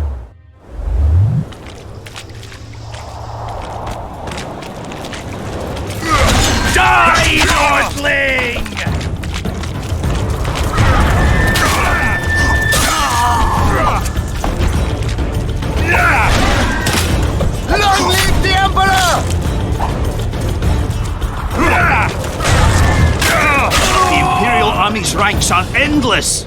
S12: Die, Northling! Long live the Emperor!
S9: The Imperial Army's ranks are endless!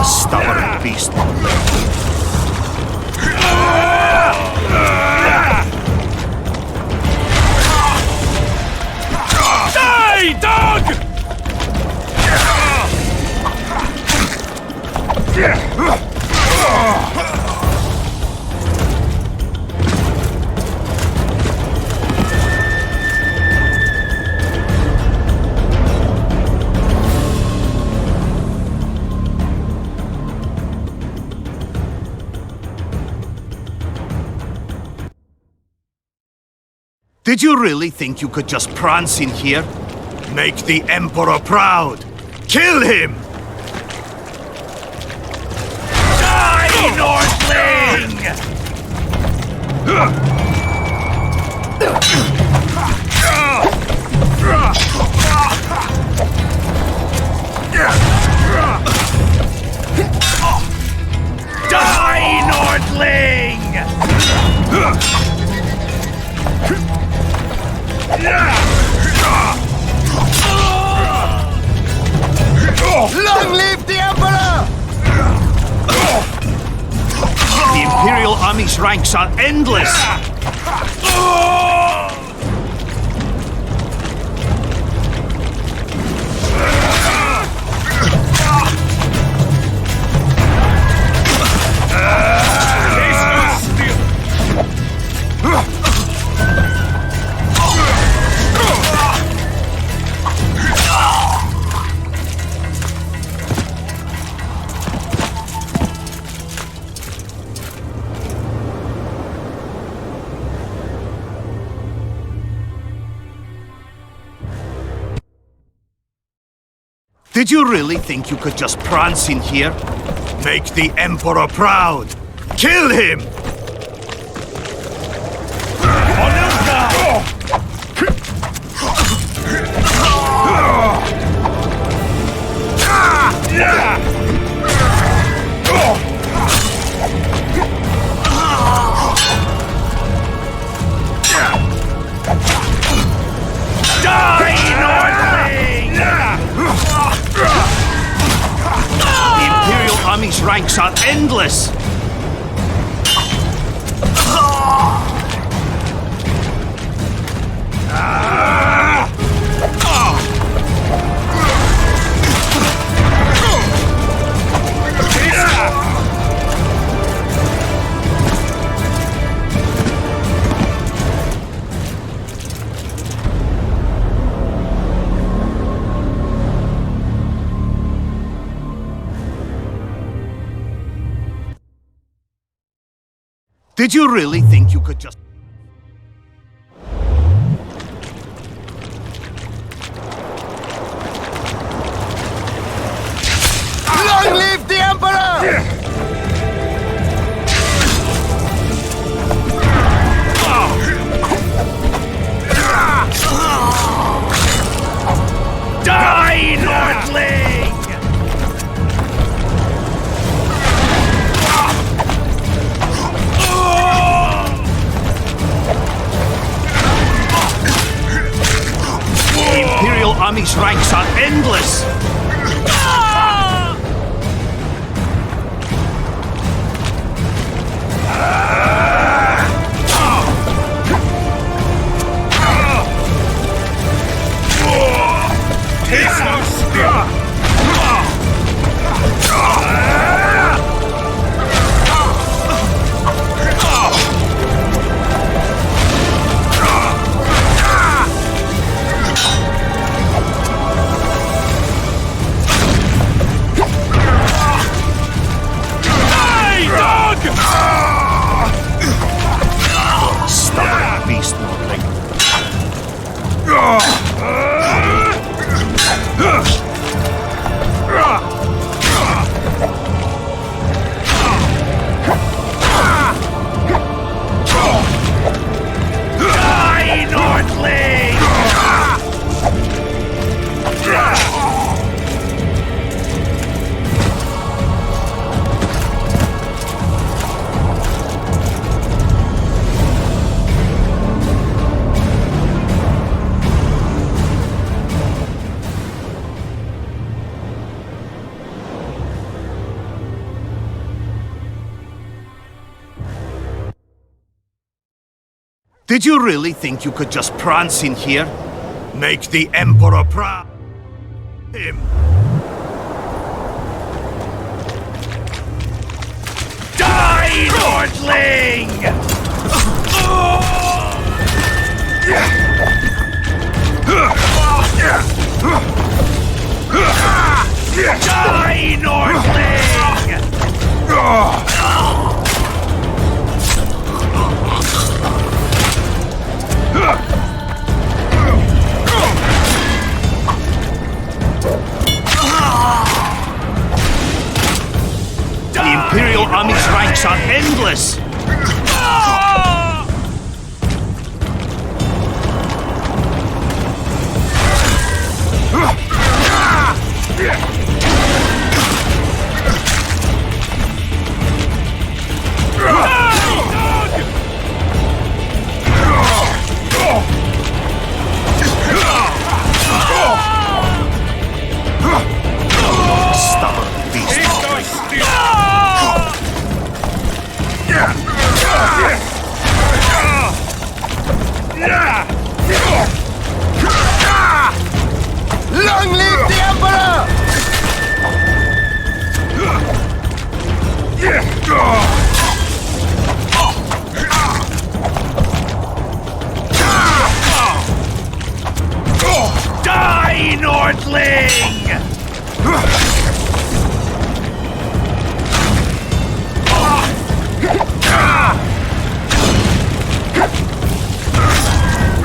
S9: Stubborn beast.
S12: Die, dog!
S9: Did you really think you could just prance in here? Make the Emperor proud! Kill him!
S12: Die, Northling! Die, Northling! Long live the Emperor!
S9: The Imperial Army's ranks are endless! Did you really think you could just prance in here? Make the Emperor proud! Kill him! Army's ranks are endless! Did you really think you could just...
S12: Long live the Emperor! Die, Nordling!
S9: Imperial Army's ranks are endless!
S12: Taste no spear!
S9: Stubborn beast, Nordling.
S12: Die, Nordling!
S9: Did you really think you could just prance in here? Make the Emperor proud. Him.
S12: Die, Nordling! Die, Nordling!
S9: The Imperial Army's ranks are endless! Stubborn beast.
S12: Long live the Emperor! Die, Nordling!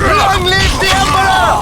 S12: Long live the Emperor!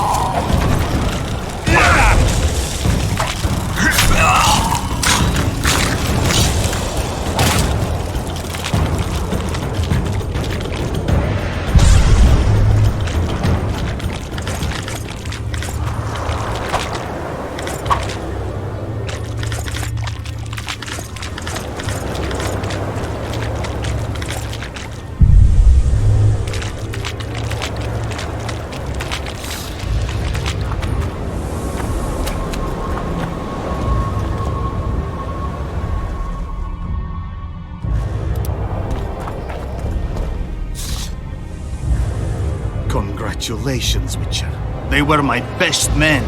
S9: Congratulations, Witcher. They were my best men.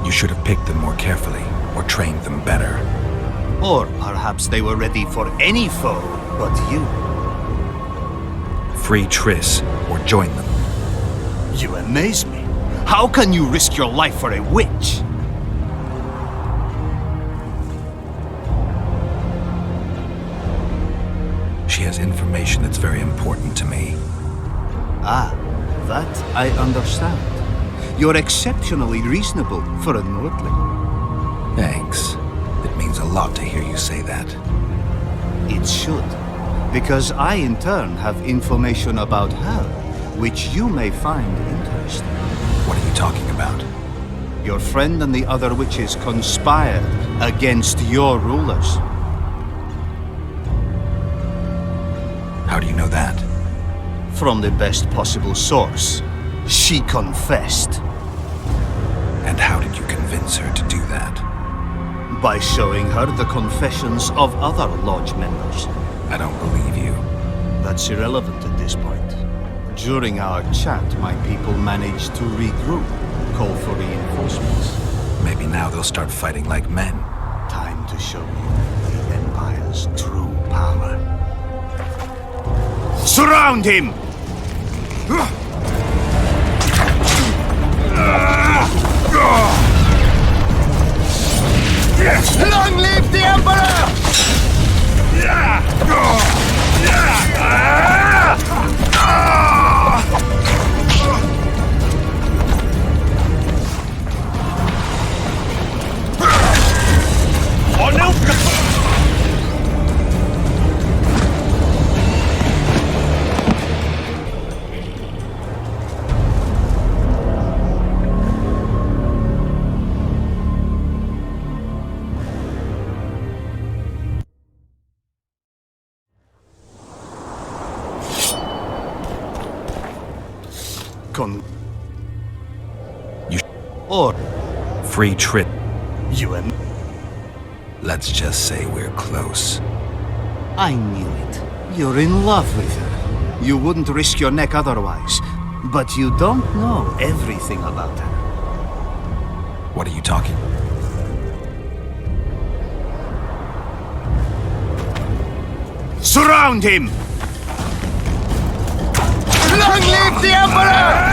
S1: You should have picked them more carefully, or trained them better.
S9: Or perhaps they were ready for any foe but you.
S1: Free Triss, or join them.
S9: You amaze me. How can you risk your life for a witch?
S1: She has information that's very important to me.
S9: Ah, that I understand. You're exceptionally reasonable for a Nordling.
S1: Thanks. It means a lot to hear you say that.
S9: It should, because I in turn have information about her, which you may find interesting.
S1: What are you talking about?
S9: Your friend and the other witches conspired against your rulers.
S1: How do you know that?
S9: From the best possible source. She confessed.
S1: And how did you convince her to do that?
S9: By showing her the confessions of other lodge members.
S1: I don't believe you.
S9: That's irrelevant at this point. During our chat, my people managed to regroup, call for reinforcements.
S1: Maybe now they'll start fighting like men.
S9: Time to show you the Empire's true power. Surround him!
S12: Long live the Emperor!
S9: Or
S1: free trip.
S9: You and
S1: let's just say we're close.
S9: I knew it. You're in love with her. You wouldn't risk your neck otherwise. But you don't know everything about her.
S1: What are you talking?
S9: Surround him!
S12: Long live the Emperor!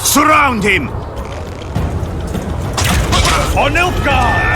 S9: Surround him!
S12: On Nilfgaard!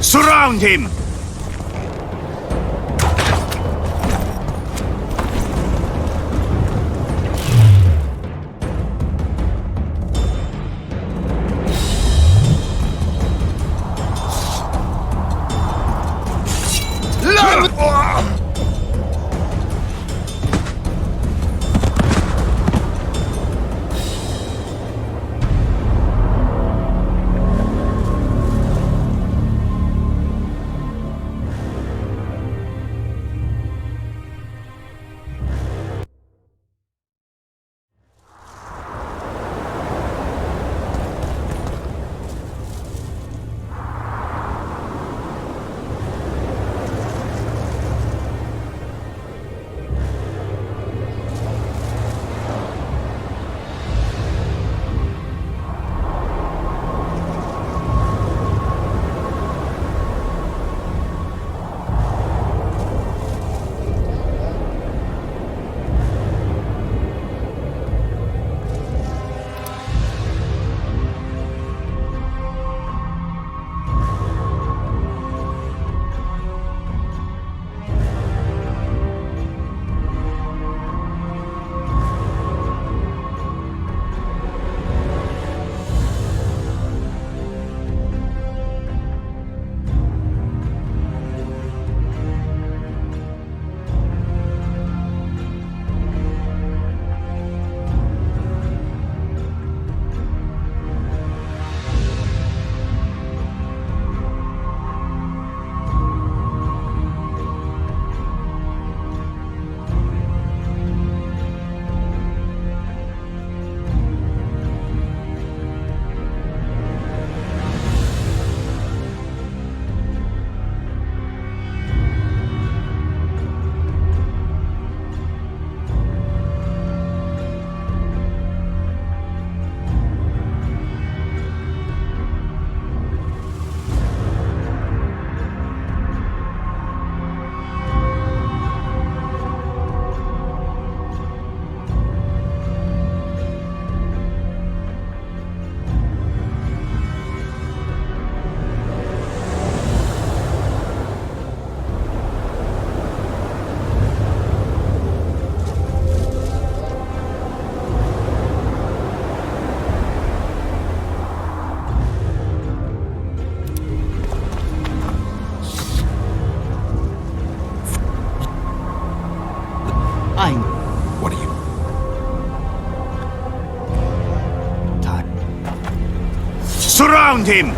S9: Surround him! Surround him!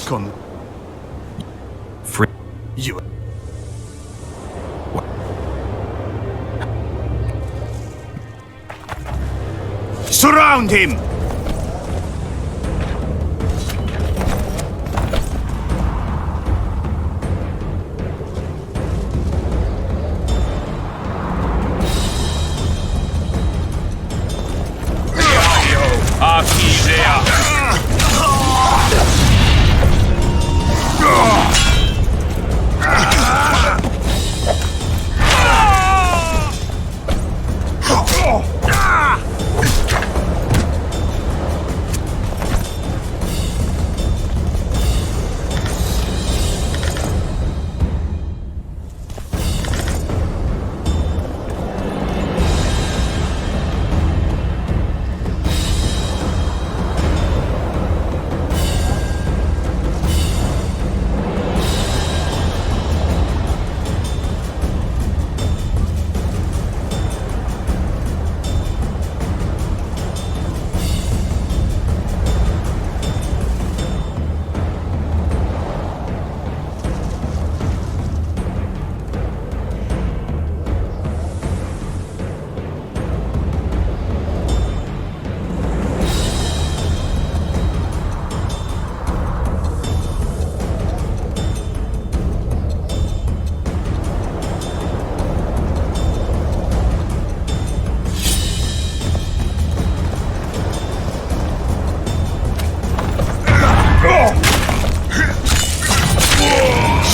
S9: Con...
S1: Free.
S9: You...
S1: What?
S9: Surround him!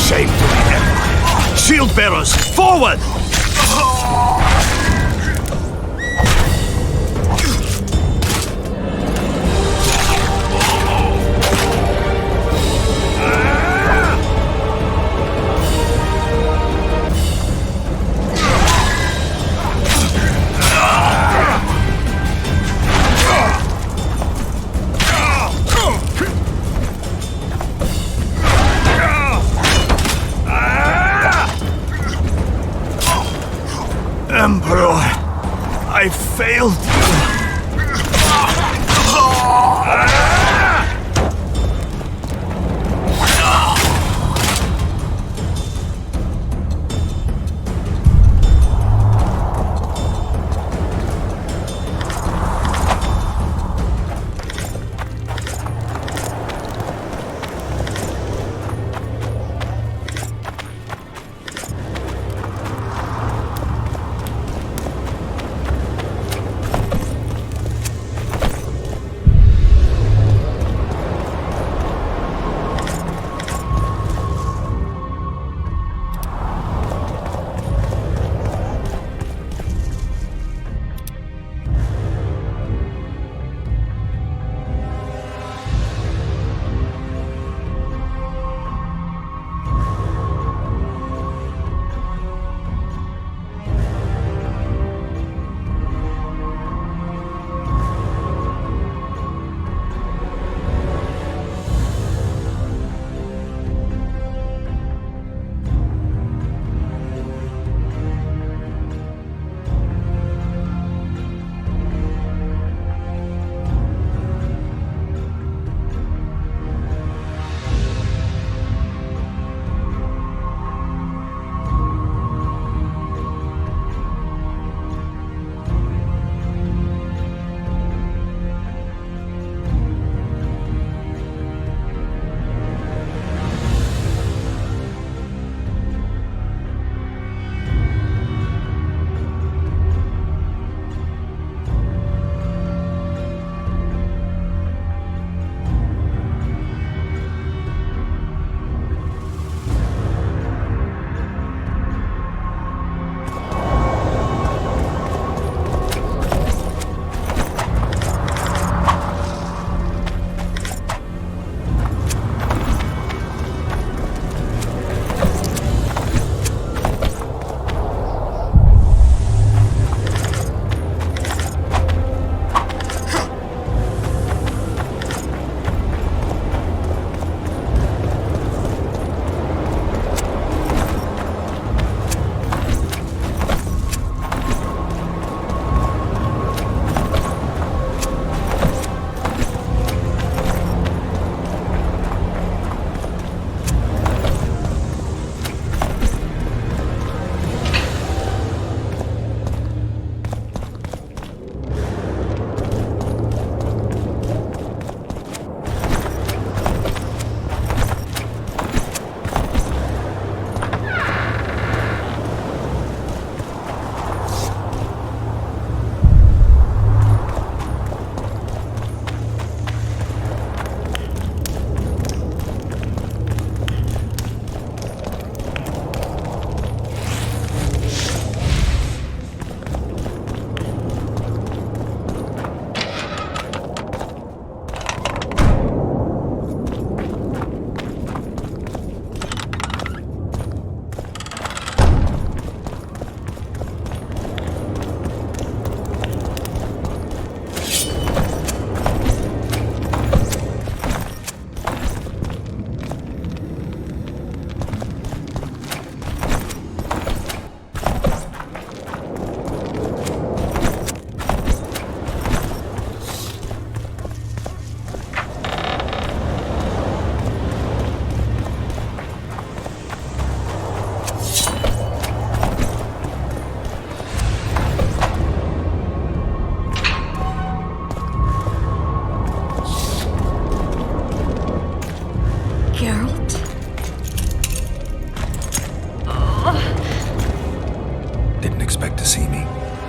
S9: Shame to the Empire! Shield bearers, forward!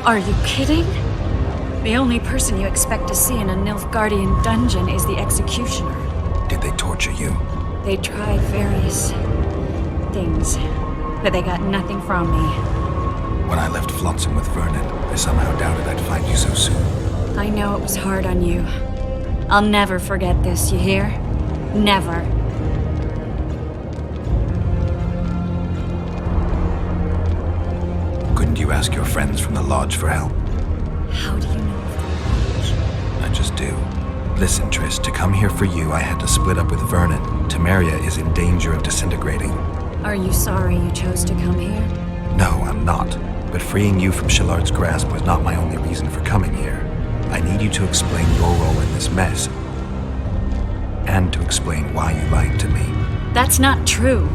S15: Are you kidding? The only person you expect to see in a Nilfgaardian dungeon is the executioner.
S1: Did they torture you?
S15: They tried various things, but they got nothing from me.
S1: When I left Flotsam with Vernon, I somehow doubted I'd find you so soon.
S15: I know it was hard on you. I'll never forget this, you hear? Never.
S1: Couldn't you ask your friends from the Lodge for help?
S15: How do you know of the Lodge?
S1: I just do. Listen, Triss, to come here for you, I had to split up with Vernon. Temeria is in danger of disintegrating.
S15: Are you sorry you chose to come here?
S1: No, I'm not. But freeing you from Shillard's grasp was not my only reason for coming here. I need you to explain your role in this mess. And to explain why you lied to me.
S15: That's not true.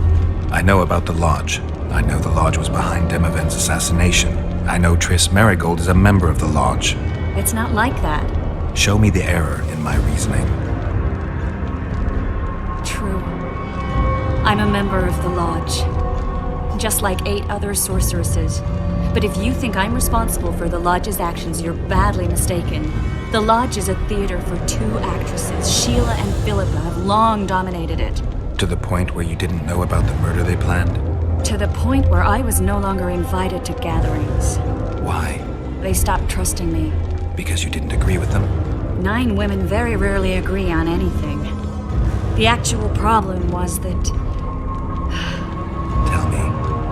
S1: I know about the Lodge. I know the Lodge was behind Demavend's assassination. I know Triss Marigold is a member of the Lodge.
S15: It's not like that.
S1: Show me the error in my reasoning.
S15: True. I'm a member of the Lodge. Just like 8 other sorceresses. But if you think I'm responsible for the Lodge's actions, you're badly mistaken. The Lodge is a theater for 2 actresses. Sheila and Philippa have long dominated it.
S1: To the point where you didn't know about the murder they planned?
S15: To the point where I was no longer invited to gatherings.
S1: Why?
S15: They stopped trusting me.
S1: Because you didn't agree with them?
S15: 9 women very rarely agree on anything. The actual problem was that...
S1: Tell me.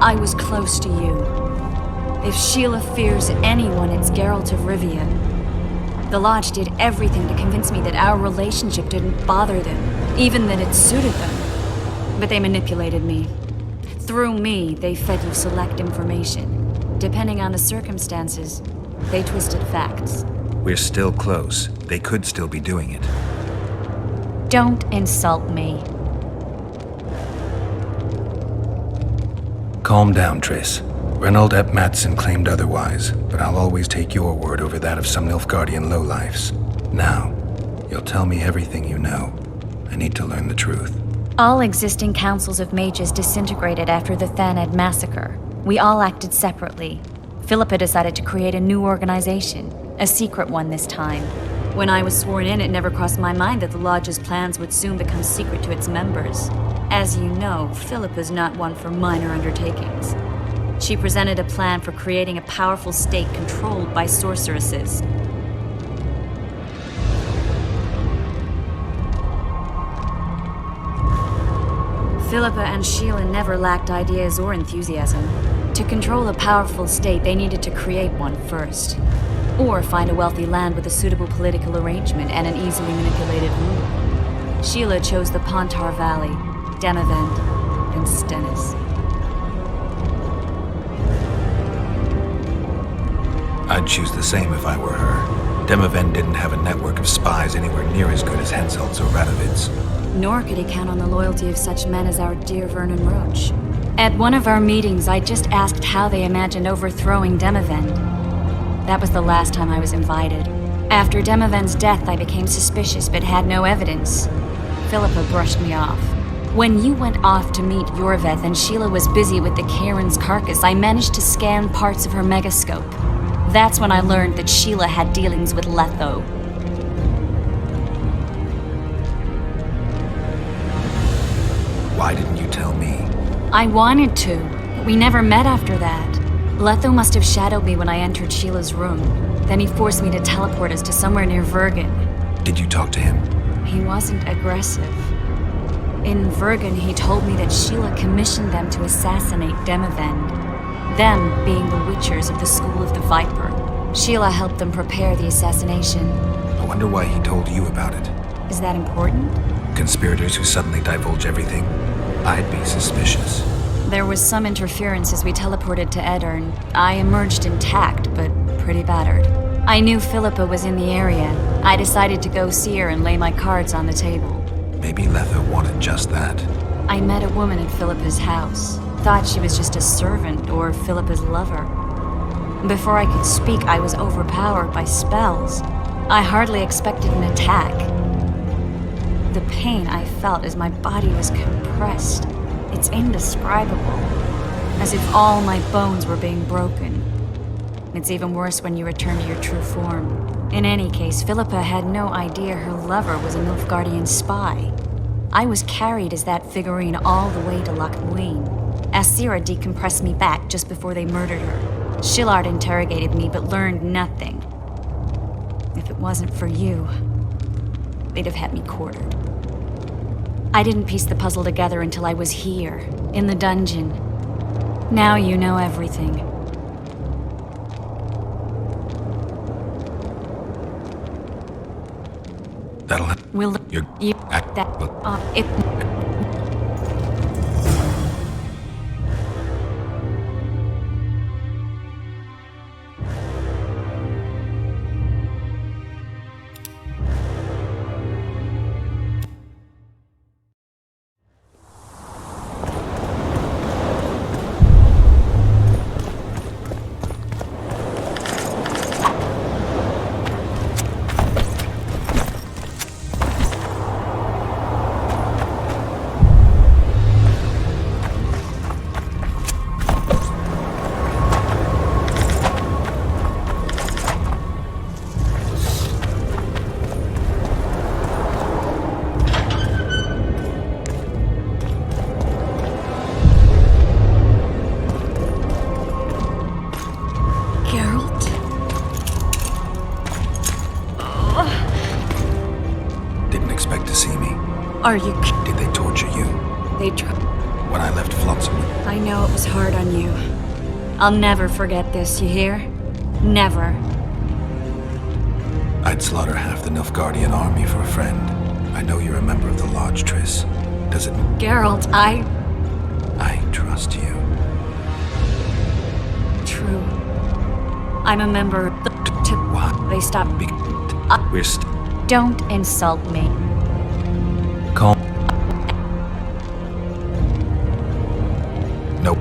S15: I was close to you. If Sheila fears anyone, it's Geralt of Rivia. The Lodge did everything to convince me that our relationship didn't bother them, even that it suited them. But they manipulated me. Through me, they fed you select information. Depending on the circumstances, they twisted facts.
S1: We're still close. They could still be doing it.
S15: Don't insult me.
S1: Calm down, Triss. Reynold Ep Matson claimed otherwise, but I'll always take your word over that of some Nilfgaardian lowlifes. Now, you'll tell me everything you know. I need to learn the truth.
S15: All existing councils of mages disintegrated after the Thaned massacre. We all acted separately. Philippa decided to create a new organization, a secret one this time. When I was sworn in, it never crossed my mind that the Lodge's plans would soon become secret to its members. As you know, Philippa's not one for minor undertakings. She presented a plan for creating a powerful state controlled by sorceresses. Philippa and Sheila never lacked ideas or enthusiasm. To control a powerful state, they needed to create one first. Or find a wealthy land with a suitable political arrangement and an easily manipulated ruler. Sheila chose the Pontar Valley, Demavend, and Stennis.
S1: I'd choose the same if I were her. Demavend didn't have a network of spies anywhere near as good as Henselt's or Radovid's.
S15: Nor could he count on the loyalty of such men as our dear Vernon Roach. At one of our meetings, I just asked how they imagined overthrowing Demavend. That was the last time I was invited. After Demavend's death, I became suspicious but had no evidence. Philippa brushed me off. When you went off to meet Yorveth and Sheila was busy with the Karen's carcass, I managed to scan parts of her megascope. That's when I learned that Sheila had dealings with Letho.
S1: Why didn't you tell me?
S15: I wanted to, but we never met after that. Letho must have shadowed me when I entered Sheila's room. Then he forced me to teleport us to somewhere near Vergen.
S1: Did you talk to him?
S15: He wasn't aggressive. In Vergen, he told me that Sheila commissioned them to assassinate Demavend. Them being the Witchers of the School of the Viper. Sheila helped them prepare the assassination.
S1: I wonder why he told you about it.
S15: Is that important?
S1: Conspirators who suddenly divulge everything? I'd be suspicious.
S15: There was some interference as we teleported to Edirn. I emerged intact, but pretty battered. I knew Philippa was in the area. I decided to go see her and lay my cards on the table.
S1: Maybe Letho wanted just that.
S15: I met a woman at Philippa's house. Thought she was just a servant or Philippa's lover. Before I could speak, I was overpowered by spells. I hardly expected an attack. The pain I felt as my body was compressed. It's indescribable. As if all my bones were being broken. It's even worse when you return to your true form. In any case, Philippa had no idea her lover was a Nilfgaardian spy. I was carried as that figurine all the way to Loch Muin. Asira decompressed me back just before they murdered her. Shillard interrogated me but learned nothing. If it wasn't for you, they'd have had me quartered. I didn't piece the puzzle together until I was here, in the dungeon. Now you know everything.
S1: That'll...
S15: Will
S1: You're...
S15: you... that... it... Are you...
S1: Did they torture you?
S15: They tried.
S1: When I left Flotsam?
S15: I know it was hard on you. I'll never forget this, you hear? Never.
S1: I'd slaughter half the Nilfgaardian army for a friend. I know you're a member of the Lodge, Triss. Does it...
S15: Geralt, I
S1: trust you.
S15: True. I'm a member of the...
S1: What?
S15: They stopped...
S1: We're
S15: Don't insult me.
S1: Calm. Nope.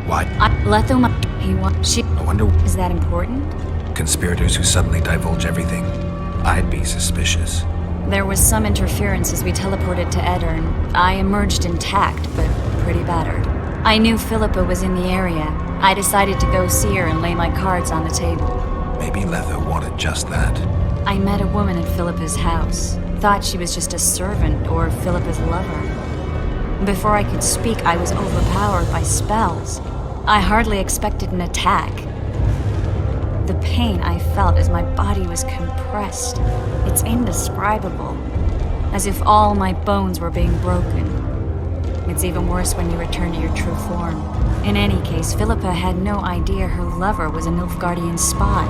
S1: Why?
S15: Letho... He wants... She...
S1: I wonder...
S15: Is that important?
S1: Conspirators who suddenly divulge everything. I'd be suspicious.
S15: There was some interference as we teleported to Edirn. I emerged intact, but pretty battered. I knew Philippa was in the area. I decided to go see her and lay my cards on the table.
S1: Maybe Letho wanted just that.
S15: I met a woman at Philippa's house. Thought she was just a servant or Philippa's lover. Before I could speak, I was overpowered by spells. I hardly expected an attack. The pain I felt as my body was compressed. It's indescribable. As if all my bones were being broken. It's even worse when you return to your true form. In any case, Philippa had no idea her lover was a Nilfgaardian spy.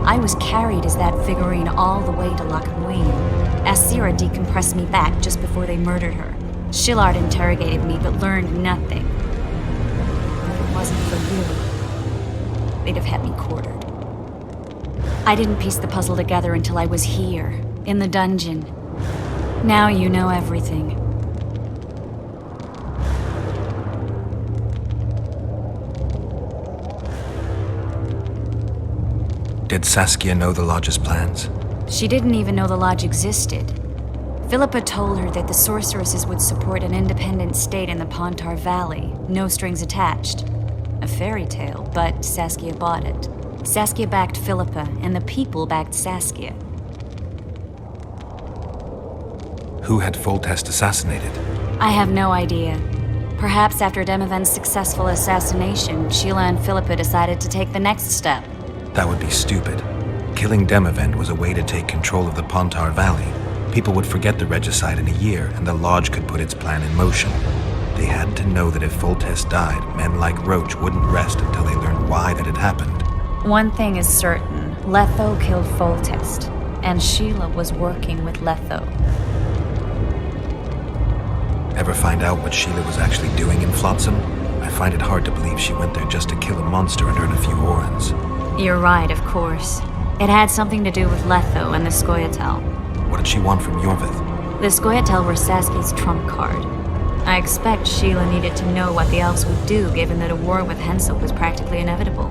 S15: I was carried as that figurine all the way to Loch Muin. Asira decompressed me back just before they murdered her. Shillard interrogated me but learned nothing. If it wasn't for you, they'd have had me quartered. I didn't piece the puzzle together until I was here, in the dungeon. Now you know everything.
S1: Did Saskia know the Lodge's plans?
S15: She didn't even know the Lodge existed. Philippa told her that the sorceresses would support an independent state in the Pontar Valley, no strings attached. A fairy tale, but Saskia bought it. Saskia backed Philippa, and the people backed Saskia.
S1: Who had Foltest assassinated?
S15: I have no idea. Perhaps after Demavend's successful assassination, Sheila and Philippa decided to take the next step.
S1: That would be stupid. Killing Demavend was a way to take control of the Pontar Valley. People would forget the regicide in a year, and the Lodge could put its plan in motion. They had to know that if Foltest died, men like Roach wouldn't rest until they learned why that had happened.
S15: One thing is certain. Letho killed Foltest, and Sheila was working with Letho.
S1: Ever find out what Sheila was actually doing in Flotsam? I find it hard to believe she went there just to kill a monster and earn a few Orens.
S15: You're right, of course. It had something to do with Letho and the Scoia'tael.
S1: What did she want from Yorvith?
S15: The Scoia'tael were Saskia's trump card. I expect Sheila needed to know what the elves would do, given that a war with Hensel was practically inevitable.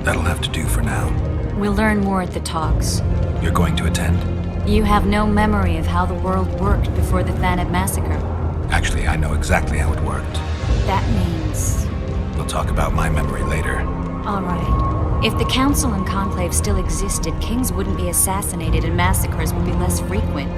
S1: That'll have to do for now.
S15: We'll learn more at the talks.
S1: You're going to attend?
S15: You have no memory of how the world worked before the Thanedd massacre.
S1: Actually, Actually, I know exactly how it worked.
S15: That means...
S1: We'll talk about my memory later.
S15: All right. If the Council and Conclave still existed, kings wouldn't be assassinated and massacres would be less frequent.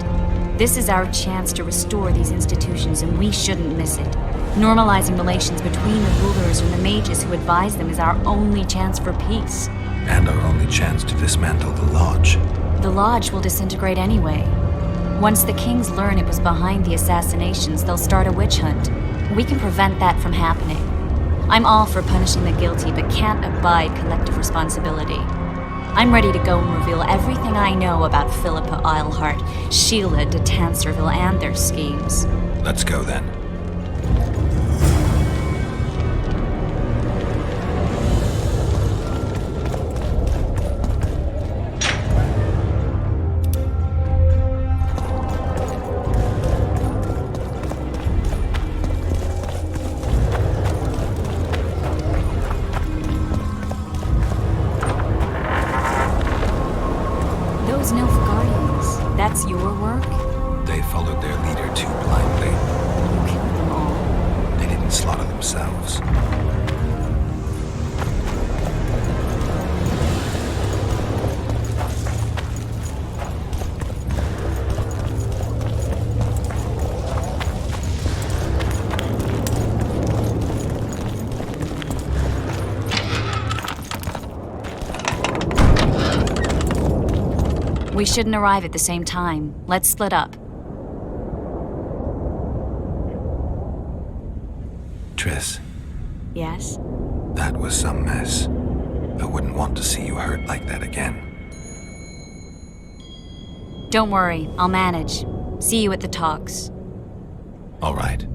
S15: This is our chance to restore these institutions, and we shouldn't miss it. Normalizing relations between the rulers and the mages who advise them is our only chance for peace.
S1: And our only chance to dismantle the Lodge.
S15: The Lodge will disintegrate anyway. Once the kings learn it was behind the assassinations, they'll start a witch hunt. We can prevent that from happening. I'm all for punishing the guilty, but can't abide collective responsibility. I'm ready to go and reveal everything I know about Philippa Eilhart, Sheila de Tanserville, and their schemes.
S1: Let's go then.
S15: Those Nilfgaardians, that's your work?
S1: They followed their leader too blindly.
S15: You killed them all.
S1: They didn't slaughter themselves.
S15: We shouldn't arrive at the same time. Let's split up.
S1: Triss,
S15: Yes?
S1: that was some mess. I wouldn't want to see you hurt like that again.
S15: Don't worry, I'll manage. See you at the talks.
S1: All right.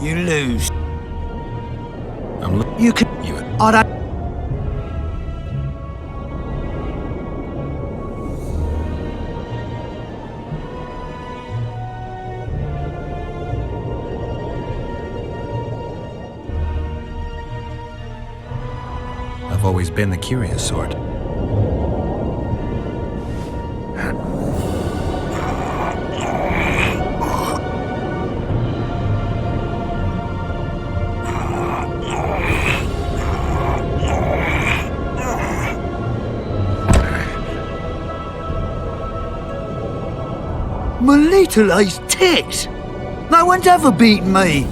S13: You lose.
S1: I'm
S13: You can...
S1: You.
S13: I don't...
S1: I've always been the curious sort.
S13: My little ace tits! No one's ever beaten me!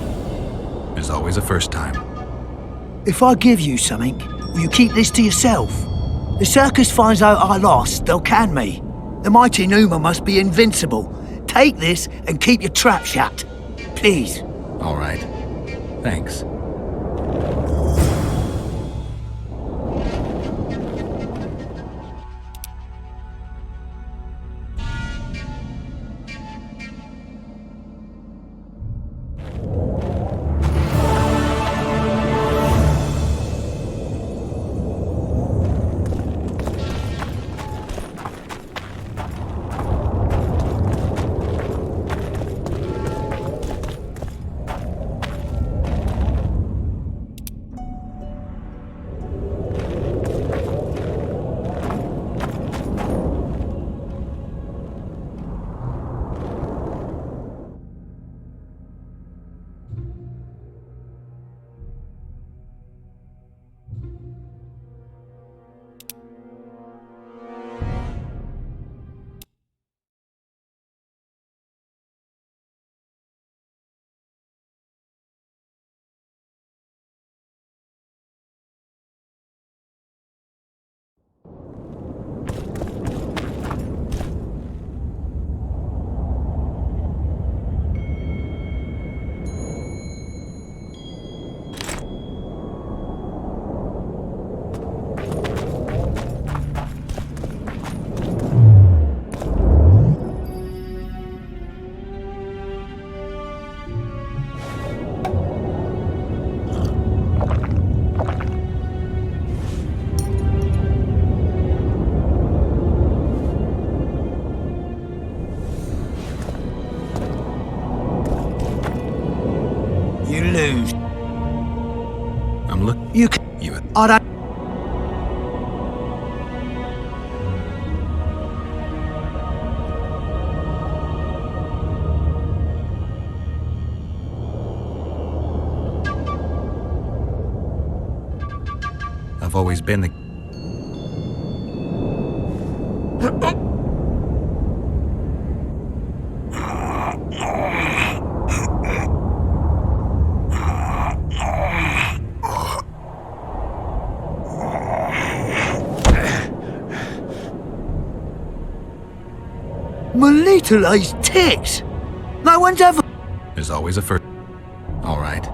S1: There's always a first time.
S13: If I give you something, will you keep this to yourself? The circus finds out I lost, they'll can me. The mighty Numa must be invincible. Take this and keep your trap shut. Please.
S1: All right. Thanks.
S13: You lose.
S1: I'm look.
S13: You can...
S1: You.
S13: I don't...
S1: I've always been the...
S13: My little ace tits! No one's ever...
S1: There's always a first... All right.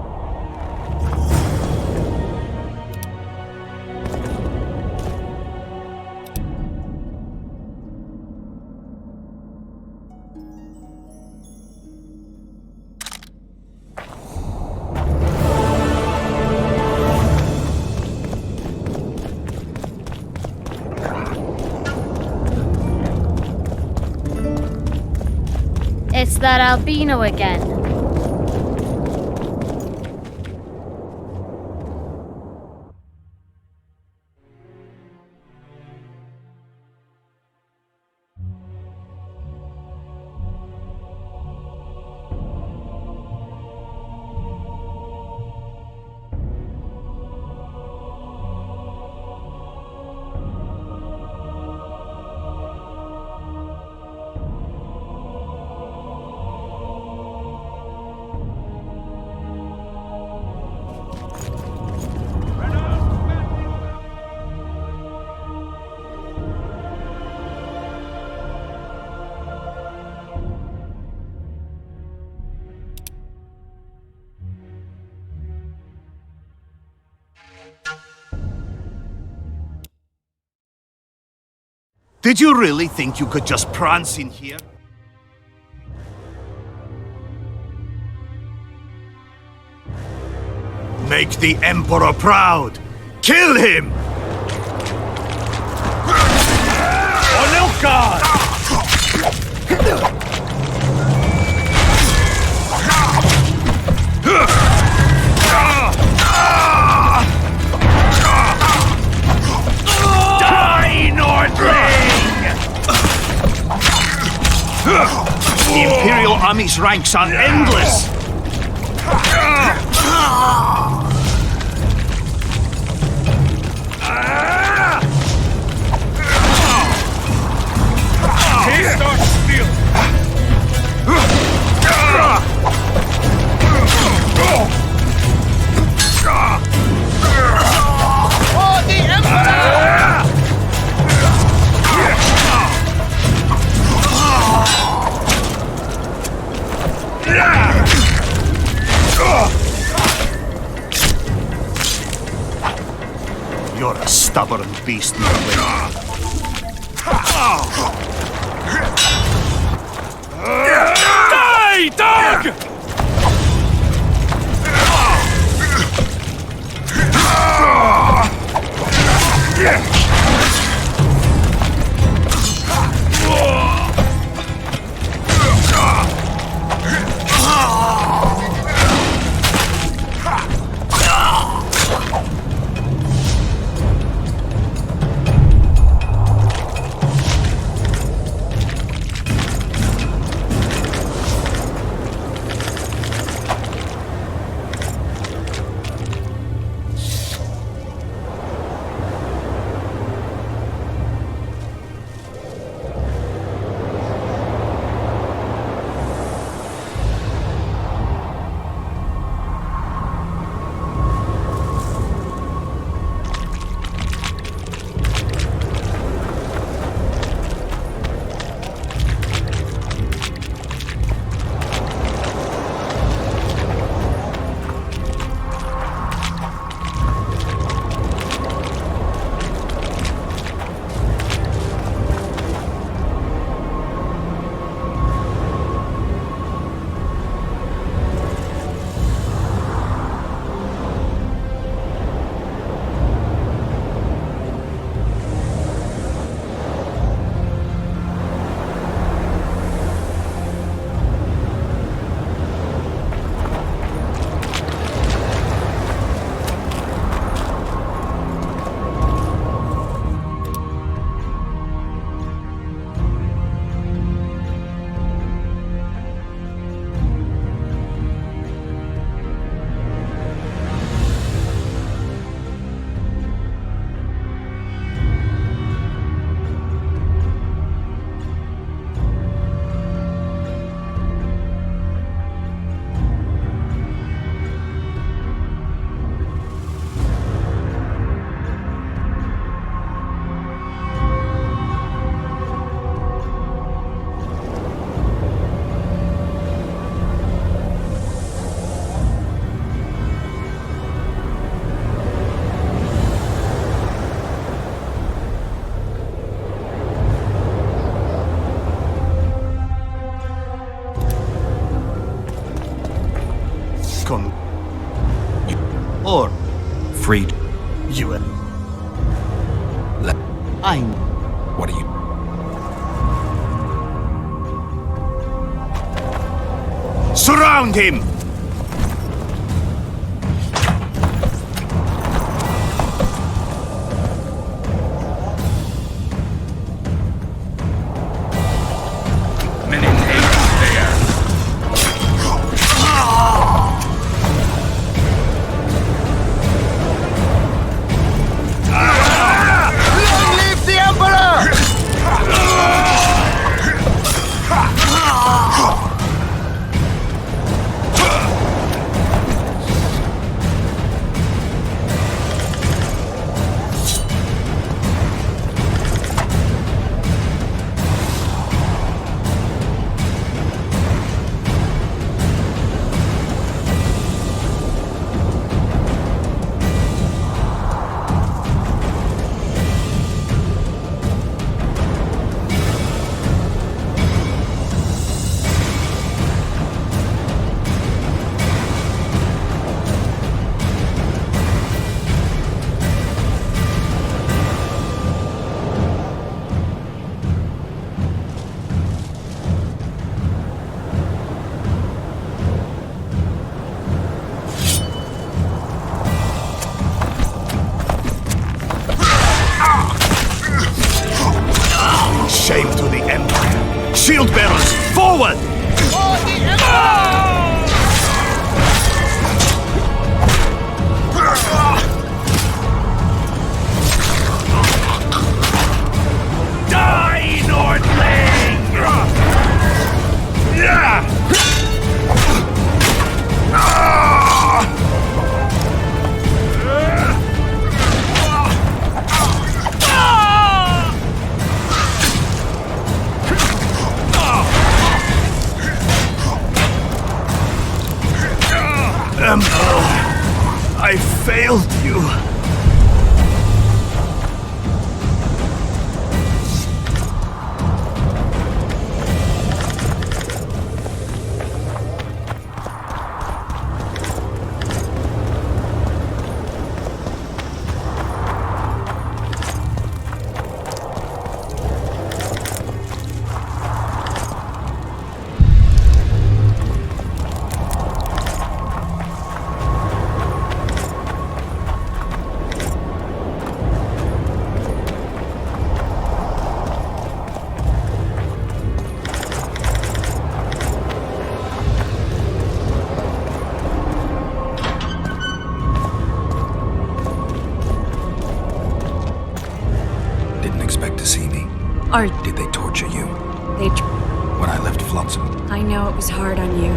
S16: It's that albino again.
S9: Did you really think you could just prance in here? ' Make the Emperor proud! Kill him!
S12: Onilka! Die, Nordling!
S9: The Imperial Army's ranks are endless!
S12: Taste our steel! For the Emperor!
S9: You're a stubborn beast, Merlin.
S12: Die, dog!
S9: Or
S1: Freed.
S9: you and
S1: I'm. What are you?
S9: surround him!
S12: Many names there.
S8: Long live the Emperor!
S13: Emperor, I failed you.
S1: Did they torture you? When I left Flotsam?
S15: I know it was hard on you.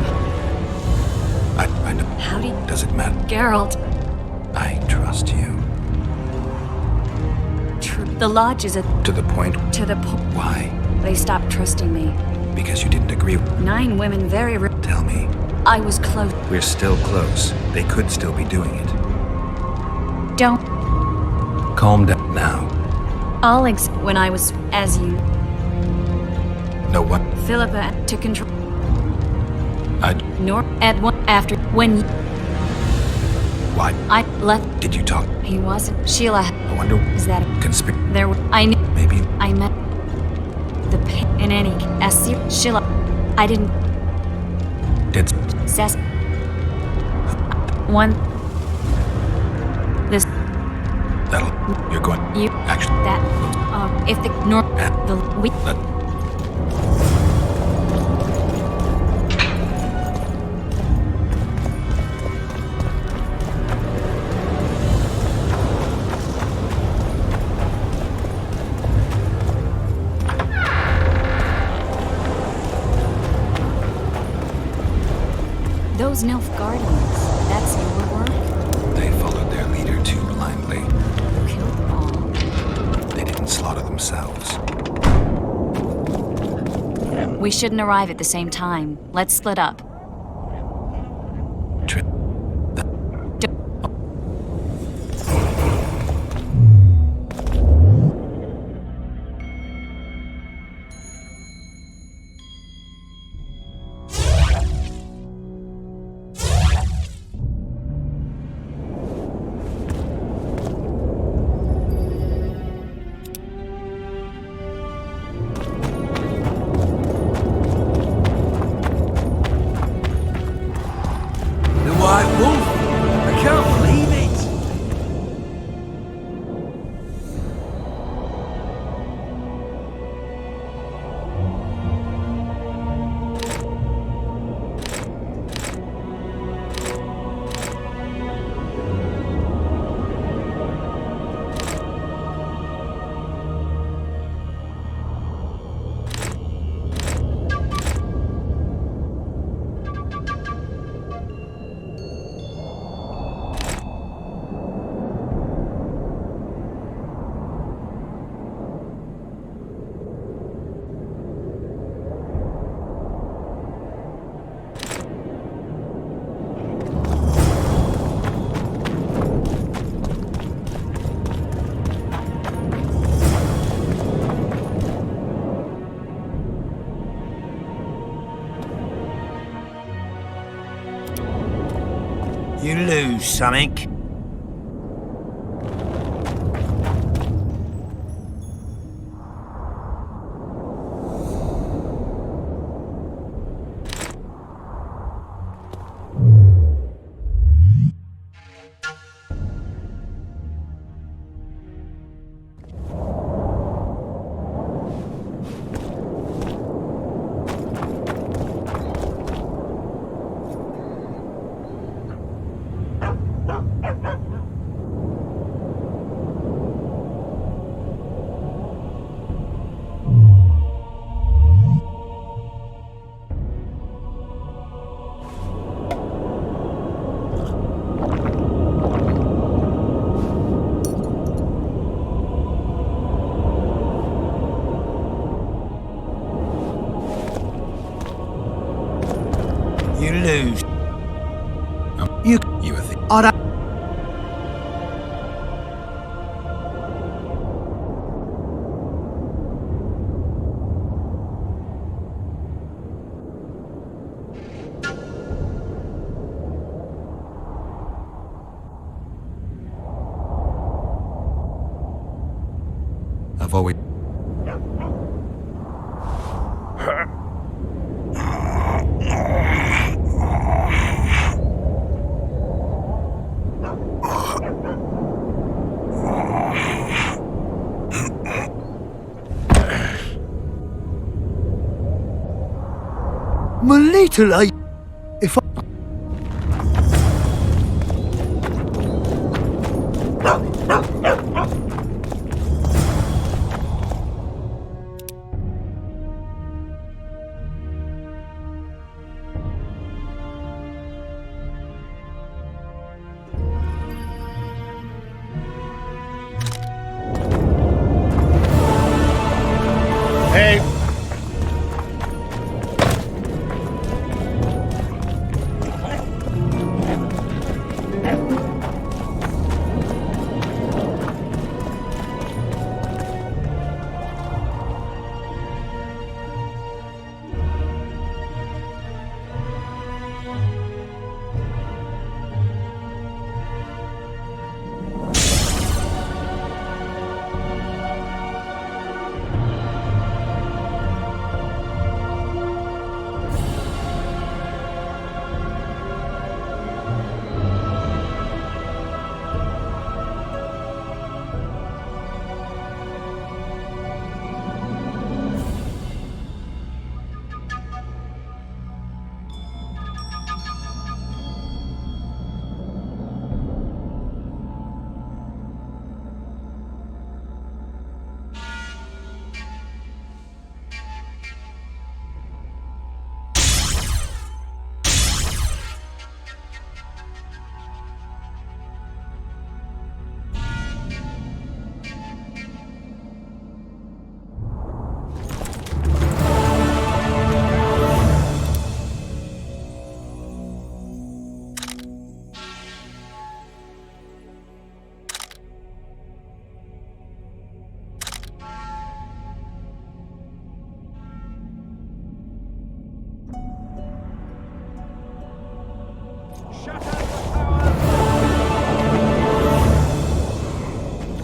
S1: I know. Does it matter?
S15: Geralt.
S1: I trust you.
S15: The Lodge is
S1: To the point? Why?
S15: They stopped trusting me.
S1: Because you didn't agree?
S15: 9 women
S1: Tell me.
S15: I was close.
S1: We're still close. They could still be doing it.
S15: Don't.
S1: Calm down now.
S15: Alex, when I was as you.
S1: No what?
S15: Philippa to control.
S1: Nor
S15: at one after when.
S1: Why?
S15: I left.
S1: Did you talk?
S15: He wasn't. Sheila.
S1: I wonder.
S15: Is that
S1: There
S15: were. I knew.
S1: Maybe.
S15: I met. The pain in any. As Sheila. I didn't.
S1: Did.
S15: Says. One. This.
S1: You're going.
S15: You.
S1: Actually.
S15: That. If the. Nor. The. We. Those Nilfgaardians, that's your work?
S1: They followed their leader too blindly.
S15: Killed them all.
S1: They didn't slaughter themselves.
S15: We shouldn't arrive at the same time. Let's split up.
S13: You lose something. You lose. You
S1: You a thief?
S13: I don't...
S1: I've always...
S13: My little lady... If I...
S12: Hey!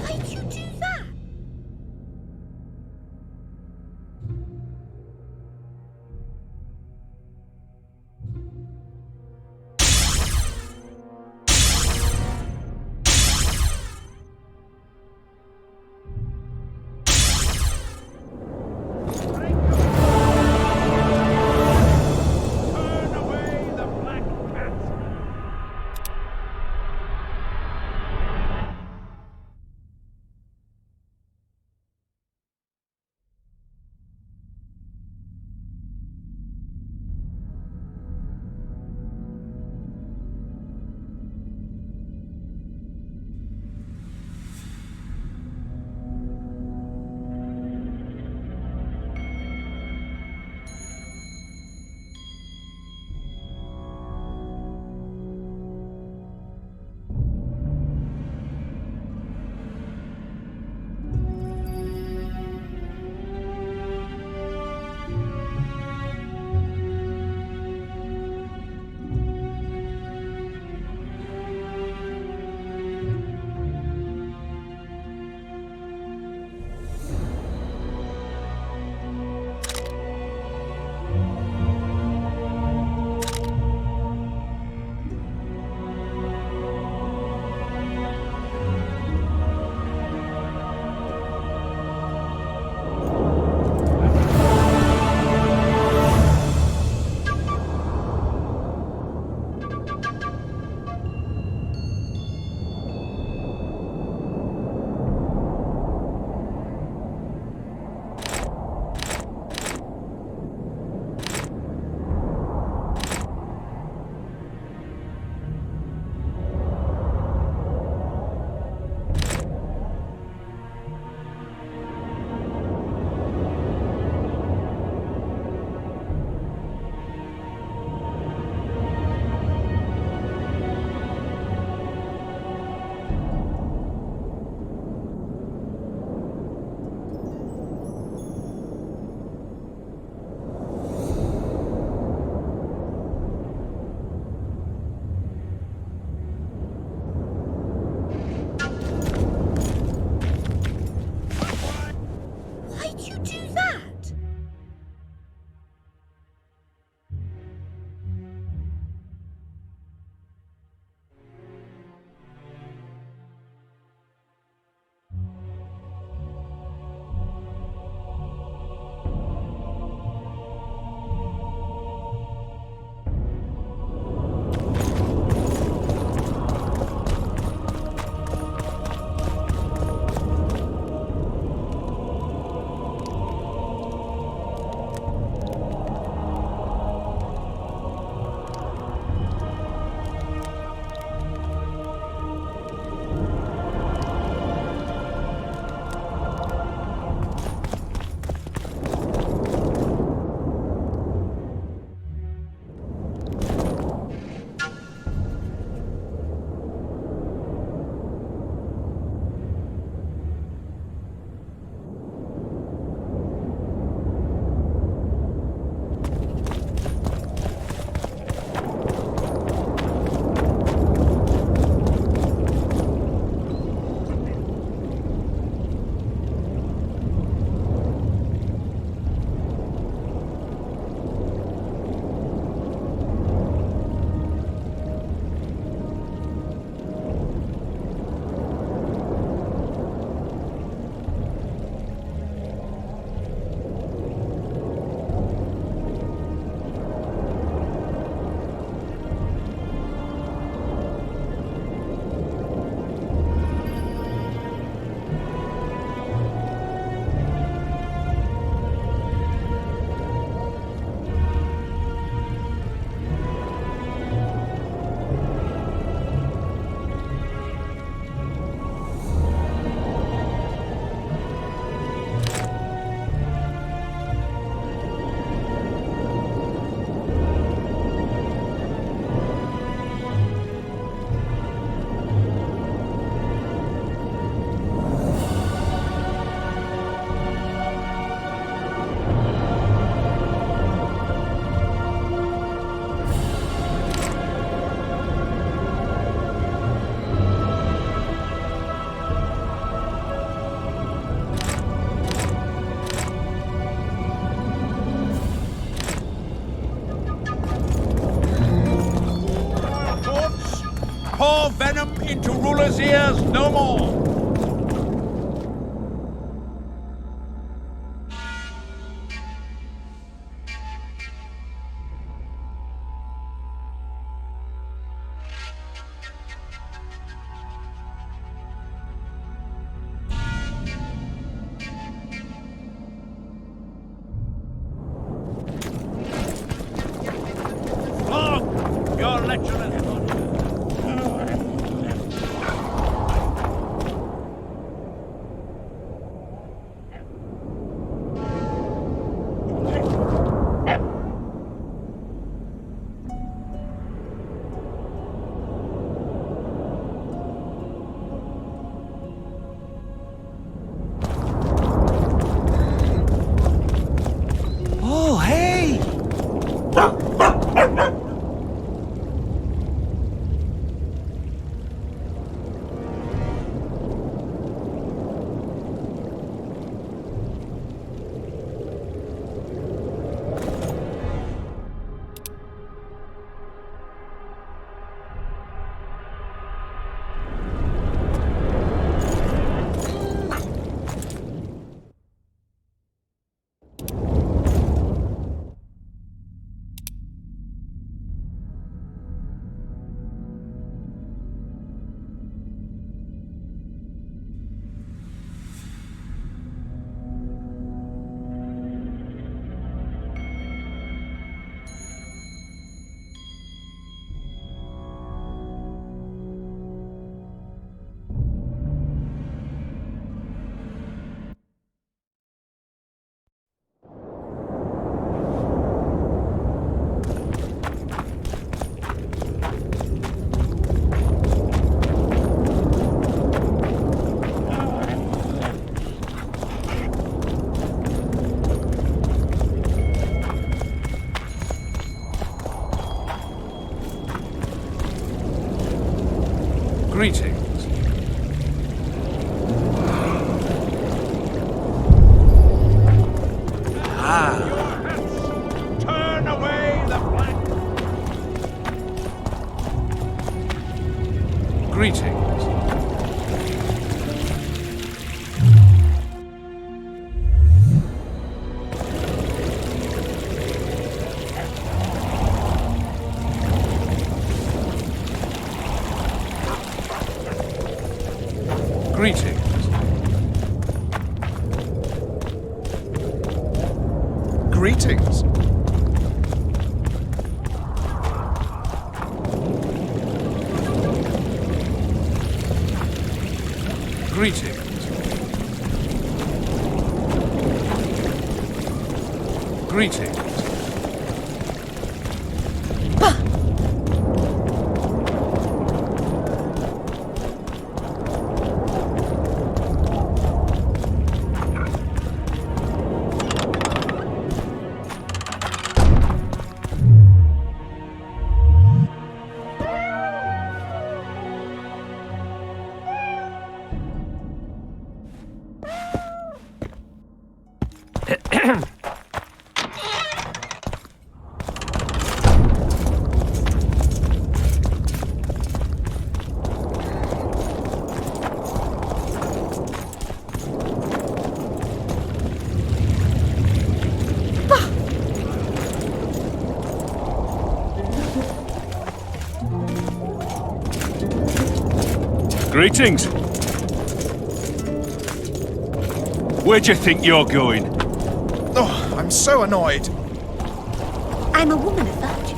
S17: Why'd you do that?
S12: pour venom into rulers' ears no more. Flog your lecturers.
S5: Oh, hey!
S10: Greetings.
S12: Turn away the flank.
S10: Greetings. Greetings.
S14: Greetings.
S10: Greetings. Greetings.
S12: Greetings. Where do you think you're going?
S14: Oh, I'm so annoyed.
S17: I'm a woman of virtue.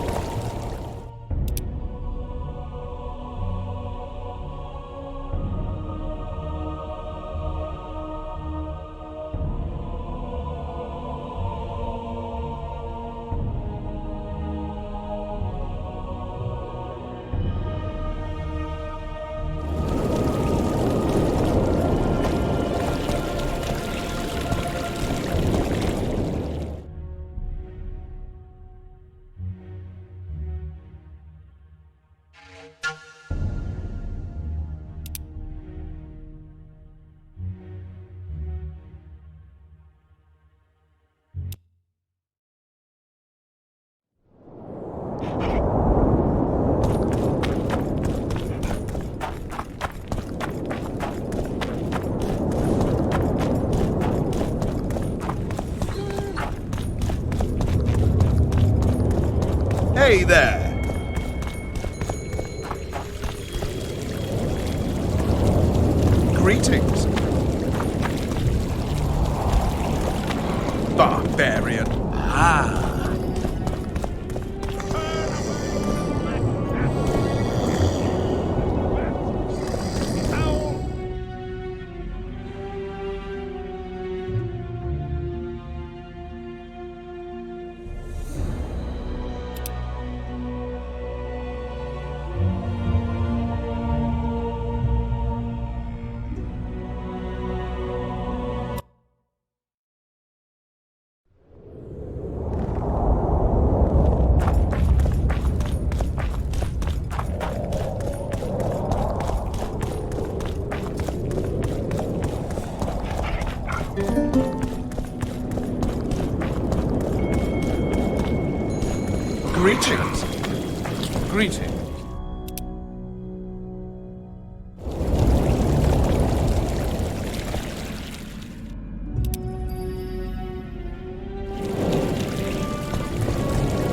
S14: Greetings. Barbarian.
S5: Ah.
S14: Greetings.
S12: Greetings.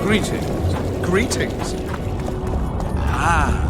S12: Greetings.
S14: Greetings.
S5: Ah.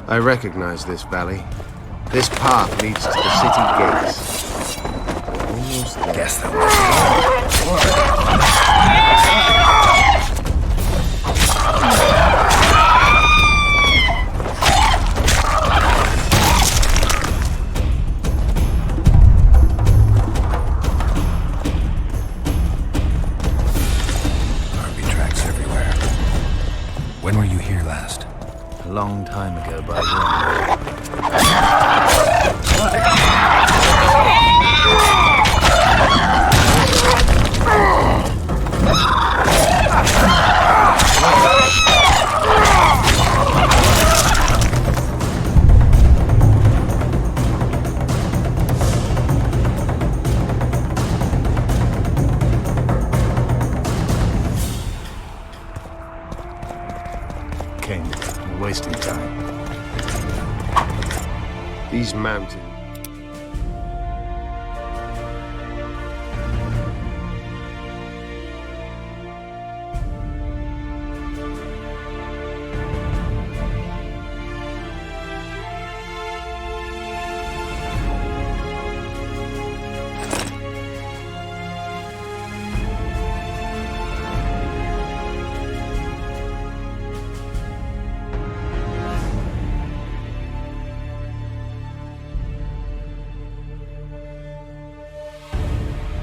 S18: I recognize this valley. This path leads to the city gates. Almost there.
S1: Guess they'll miss RV tracks everywhere. When were you here last?
S9: A long time ago by then. King, we're wasting time.
S18: These mountains.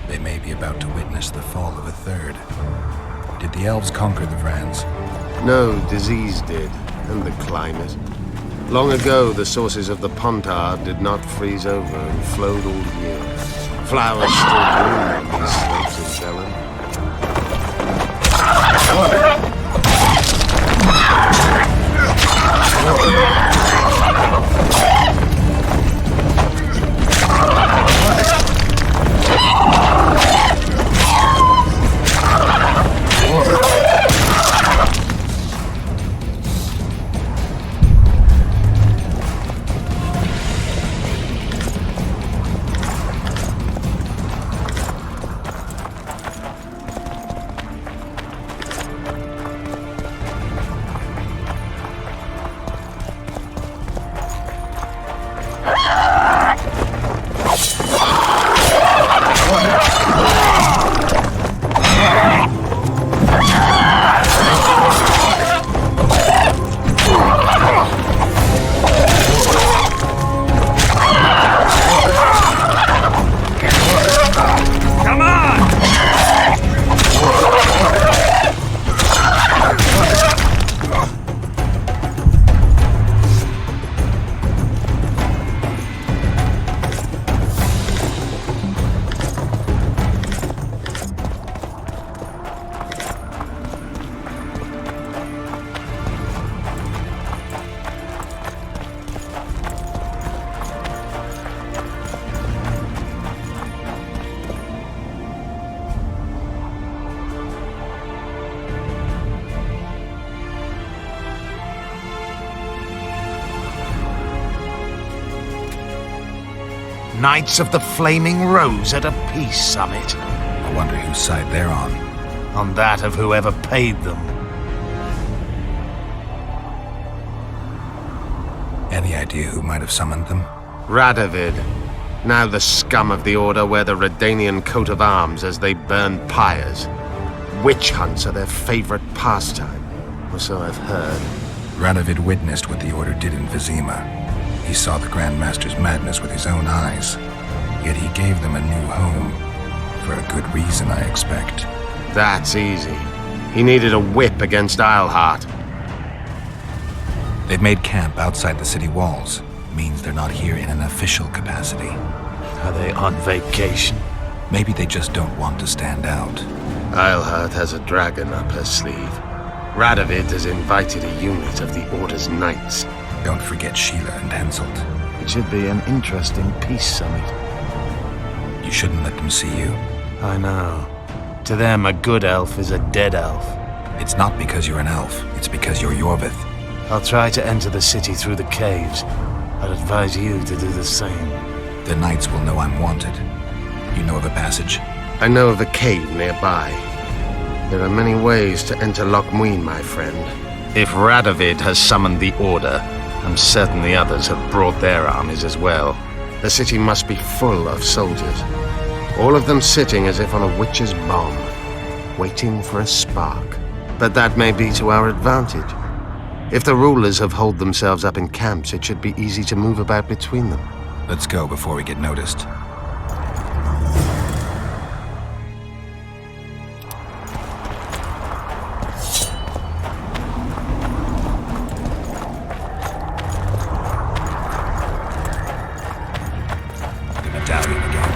S1: They may be about to witness the fall of a third. Did the elves conquer the Vrans?
S18: No, disease did, and the climate. Long ago, the sources of the Pontard did not freeze over and flowed all year. Flowers still bloom on these slopes in Velen.
S9: Knights of the Flaming Rose at a peace summit.
S1: I wonder whose side they're on.
S9: On that of whoever paid them.
S1: Any idea who might have summoned them?
S18: Radovid. Now the scum of the Order wear the Redanian coat of arms as they burn pyres. Witch hunts are their favorite pastime, or so I've heard.
S1: Radovid witnessed what the Order did in Vizima. He saw the Grand Master's madness with his own eyes. Yet he gave them a new home. For a good reason, I expect.
S18: That's easy. He needed a whip against Isleheart.
S1: They've made camp outside the city walls. Means they're not here in an official capacity.
S9: Are they on vacation?
S1: Maybe they just don't want to stand out.
S18: Isleheart has a dragon up her sleeve. Radovid has invited a unit of the Order's knights.
S1: Don't forget Sheila and Henselt.
S9: It should be an interesting peace summit.
S1: You shouldn't let them see you.
S9: I know. To them, a good elf is a dead elf.
S1: It's not because you're an elf. It's because you're Yorvith.
S9: I'll try to enter the city through the caves. I'd advise you to do the same.
S1: The knights will know I'm wanted. You know of a passage?
S18: I know of a cave nearby. There are many ways to enter Loch Muin, my friend. If Radovid has summoned the Order, I'm certain the others have brought their armies as well. The city must be full of soldiers. All of them sitting as if on a witch's bomb, waiting for a spark. But that may be to our advantage. If the rulers have holed themselves up in camps, it should be easy to move about between them.
S1: Let's go before we get noticed. The medallion again.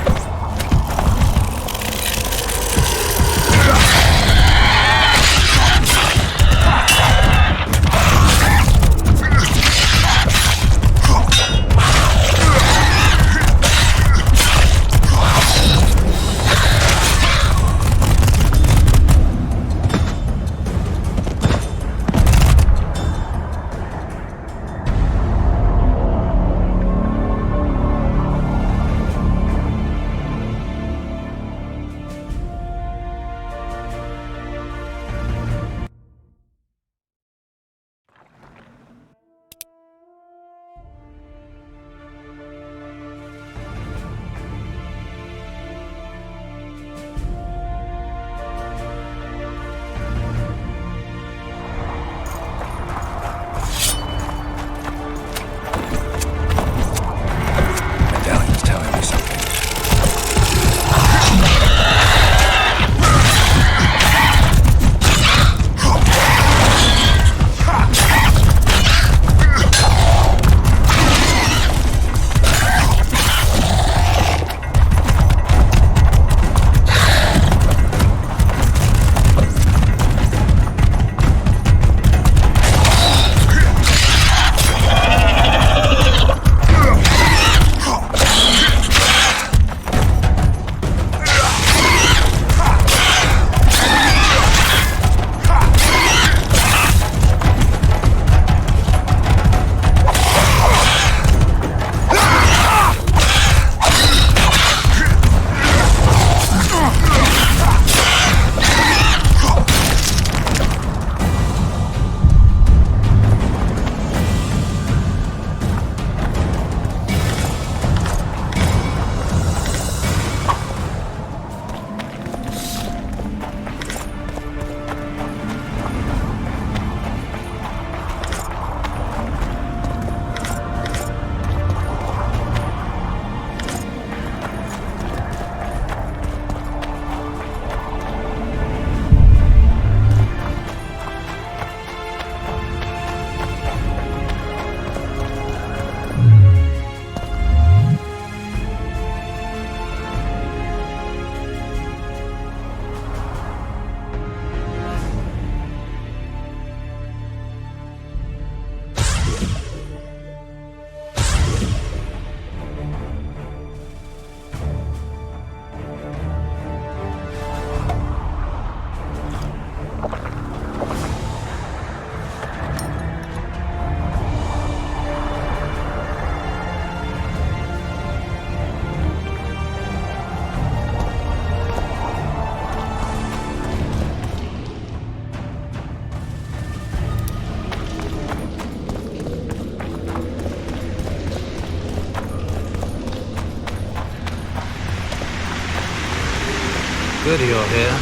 S19: Good you're here.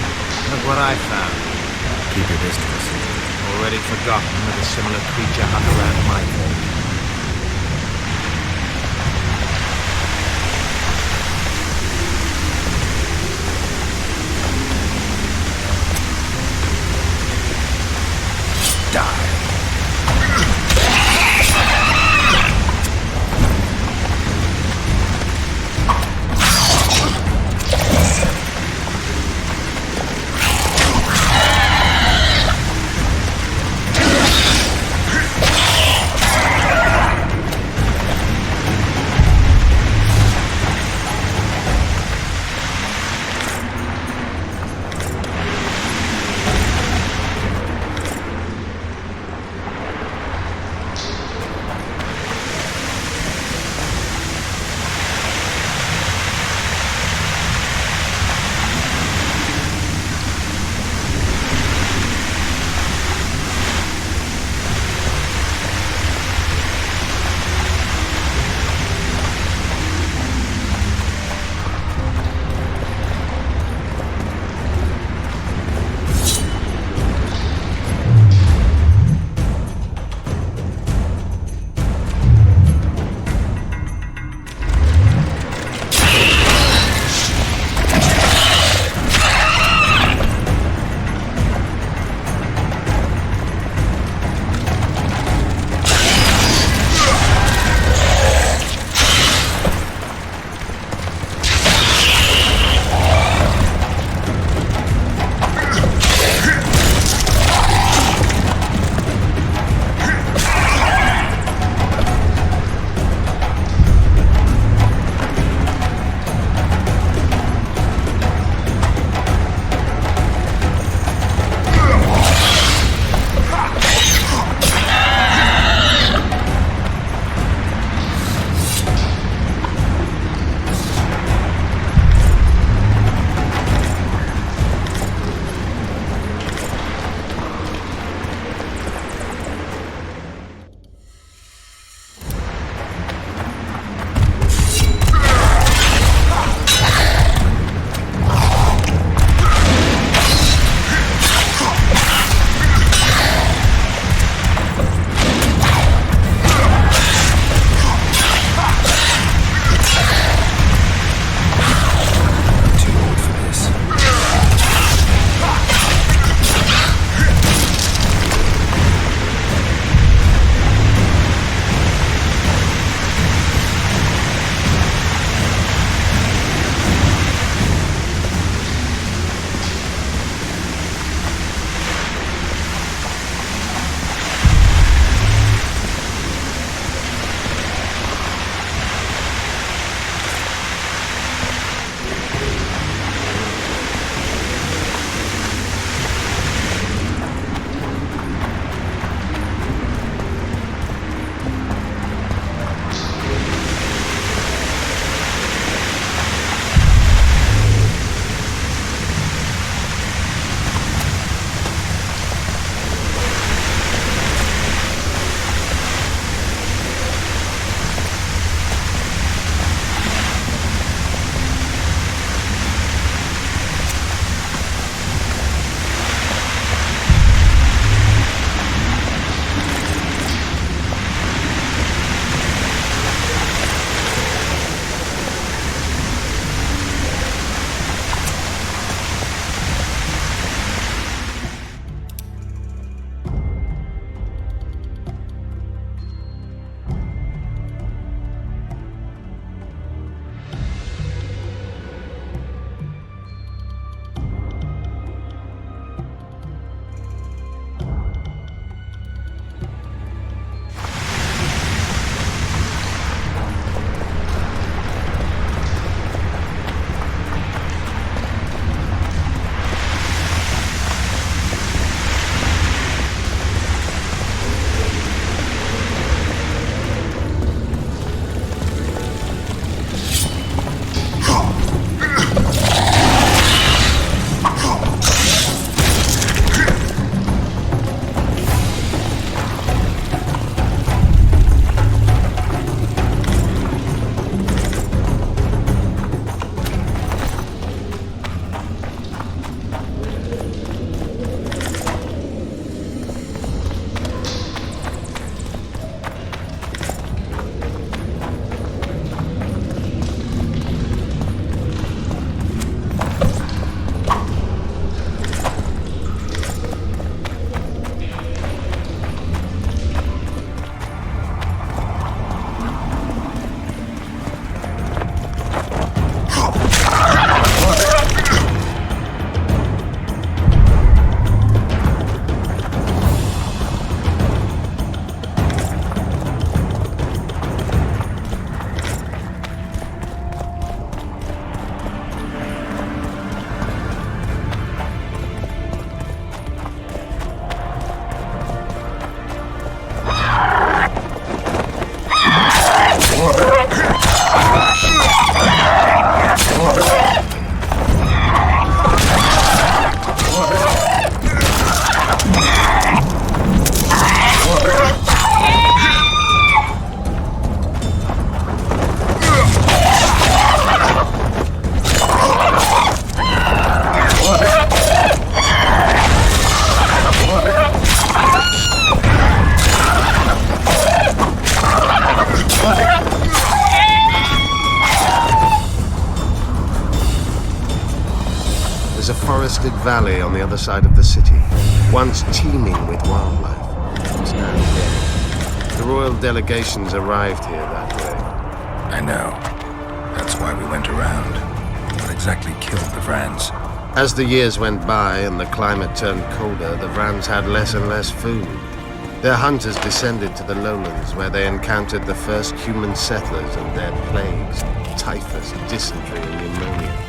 S19: Look what I found.
S1: Keep your distance.
S19: Already forgotten that a similar creature hung around my place.
S18: a forested valley on the other side of the city, once teeming with wildlife. It's now dead. The royal delegations arrived here that way.
S1: I know. That's why we went around. What exactly killed the Vrans?
S18: As the years went by and the climate turned colder, the Vrans had less and less food. Their hunters descended to the lowlands, where they encountered the first human settlers and their plagues, typhus, dysentery, and pneumonia.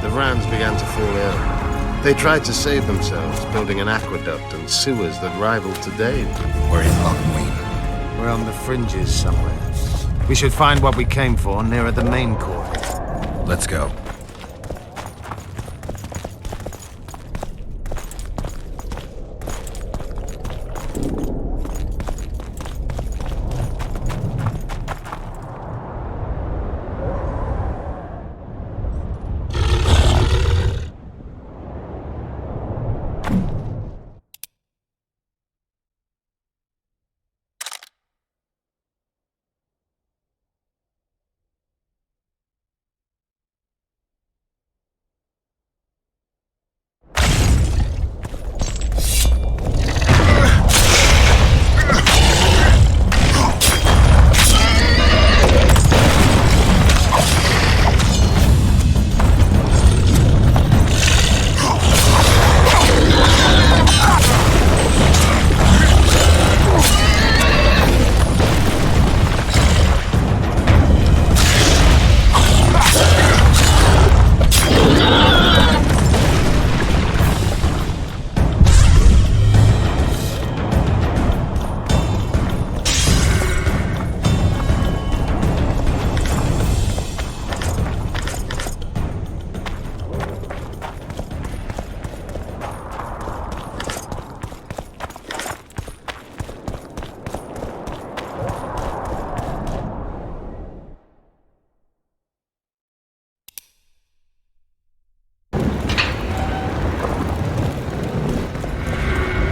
S18: The Vrans began to fall ill. They tried to save themselves, building an aqueduct and sewers that rival today.
S1: We're in Lochween.
S19: We're on the fringes somewhere. We should find what we came for nearer the main core.
S1: Let's go.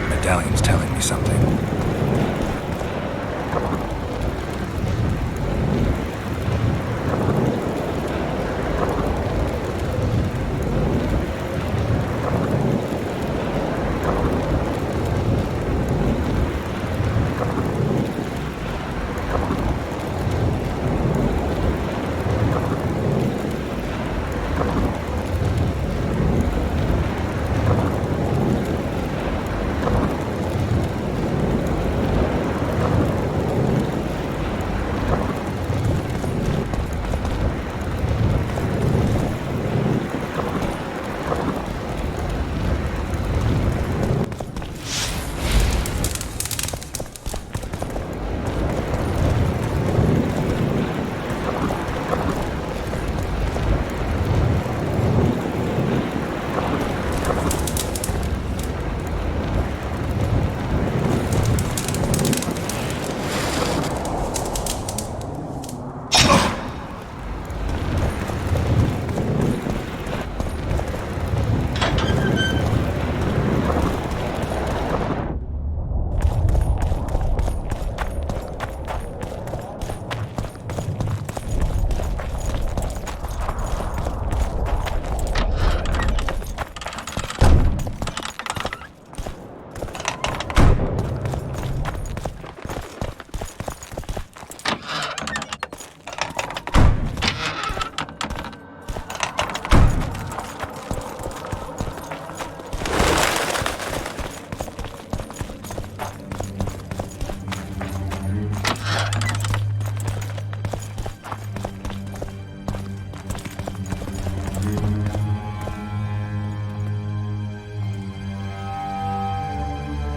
S1: Medallion's telling me something.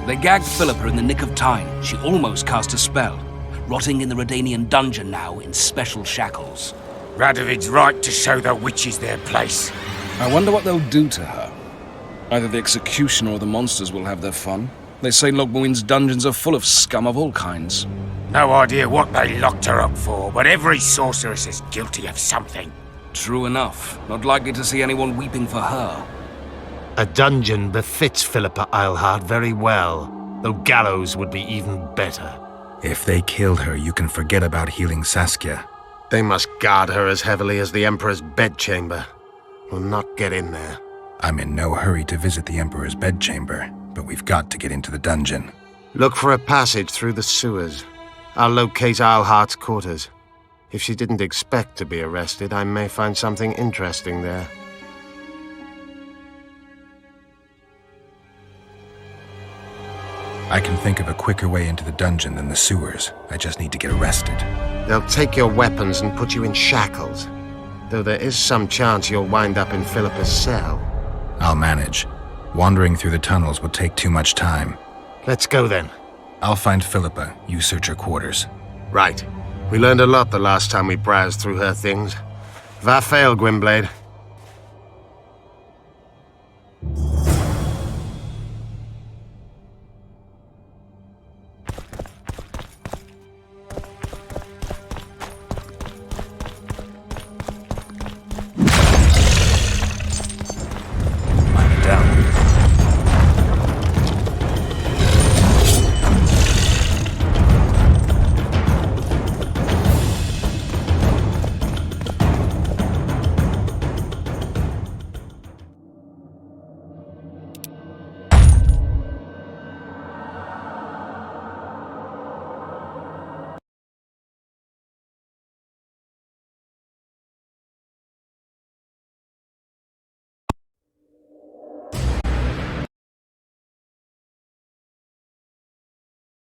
S5: They gagged Philippa in the nick of time. She almost cast a spell, rotting in the Redanian dungeon now in special shackles.
S20: Radovid's right to show the witches their place.
S12: I wonder what they'll do to her. Either the executioner or the monsters will have their fun. They say Lochween's dungeons are full of scum of all kinds.
S20: No idea what they locked her up for, but every sorceress is guilty of something.
S5: True enough. Not likely to see anyone weeping for her.
S19: A dungeon befits Philippa Eilhart very well, though gallows would be even better.
S1: If they killed her, you can forget about healing Saskia.
S18: They must guard her as heavily as the Emperor's bedchamber. We'll not get in there.
S1: I'm in no hurry to visit the Emperor's bedchamber, but we've got to get into the dungeon.
S18: Look for a passage through the sewers. I'll locate Eilhart's quarters. If she didn't expect to be arrested, I may find something interesting there.
S1: I can think of a quicker way into the dungeon than the sewers. I just need to get arrested.
S18: They'll take your weapons and put you in shackles, though there is some chance you'll wind up in Philippa's cell.
S1: I'll manage. Wandering through the tunnels would take too much time.
S18: Let's go then.
S1: I'll find Philippa. You search her quarters.
S18: Right. We learned a lot the last time we browsed through her things. Va fail, Gwynblade.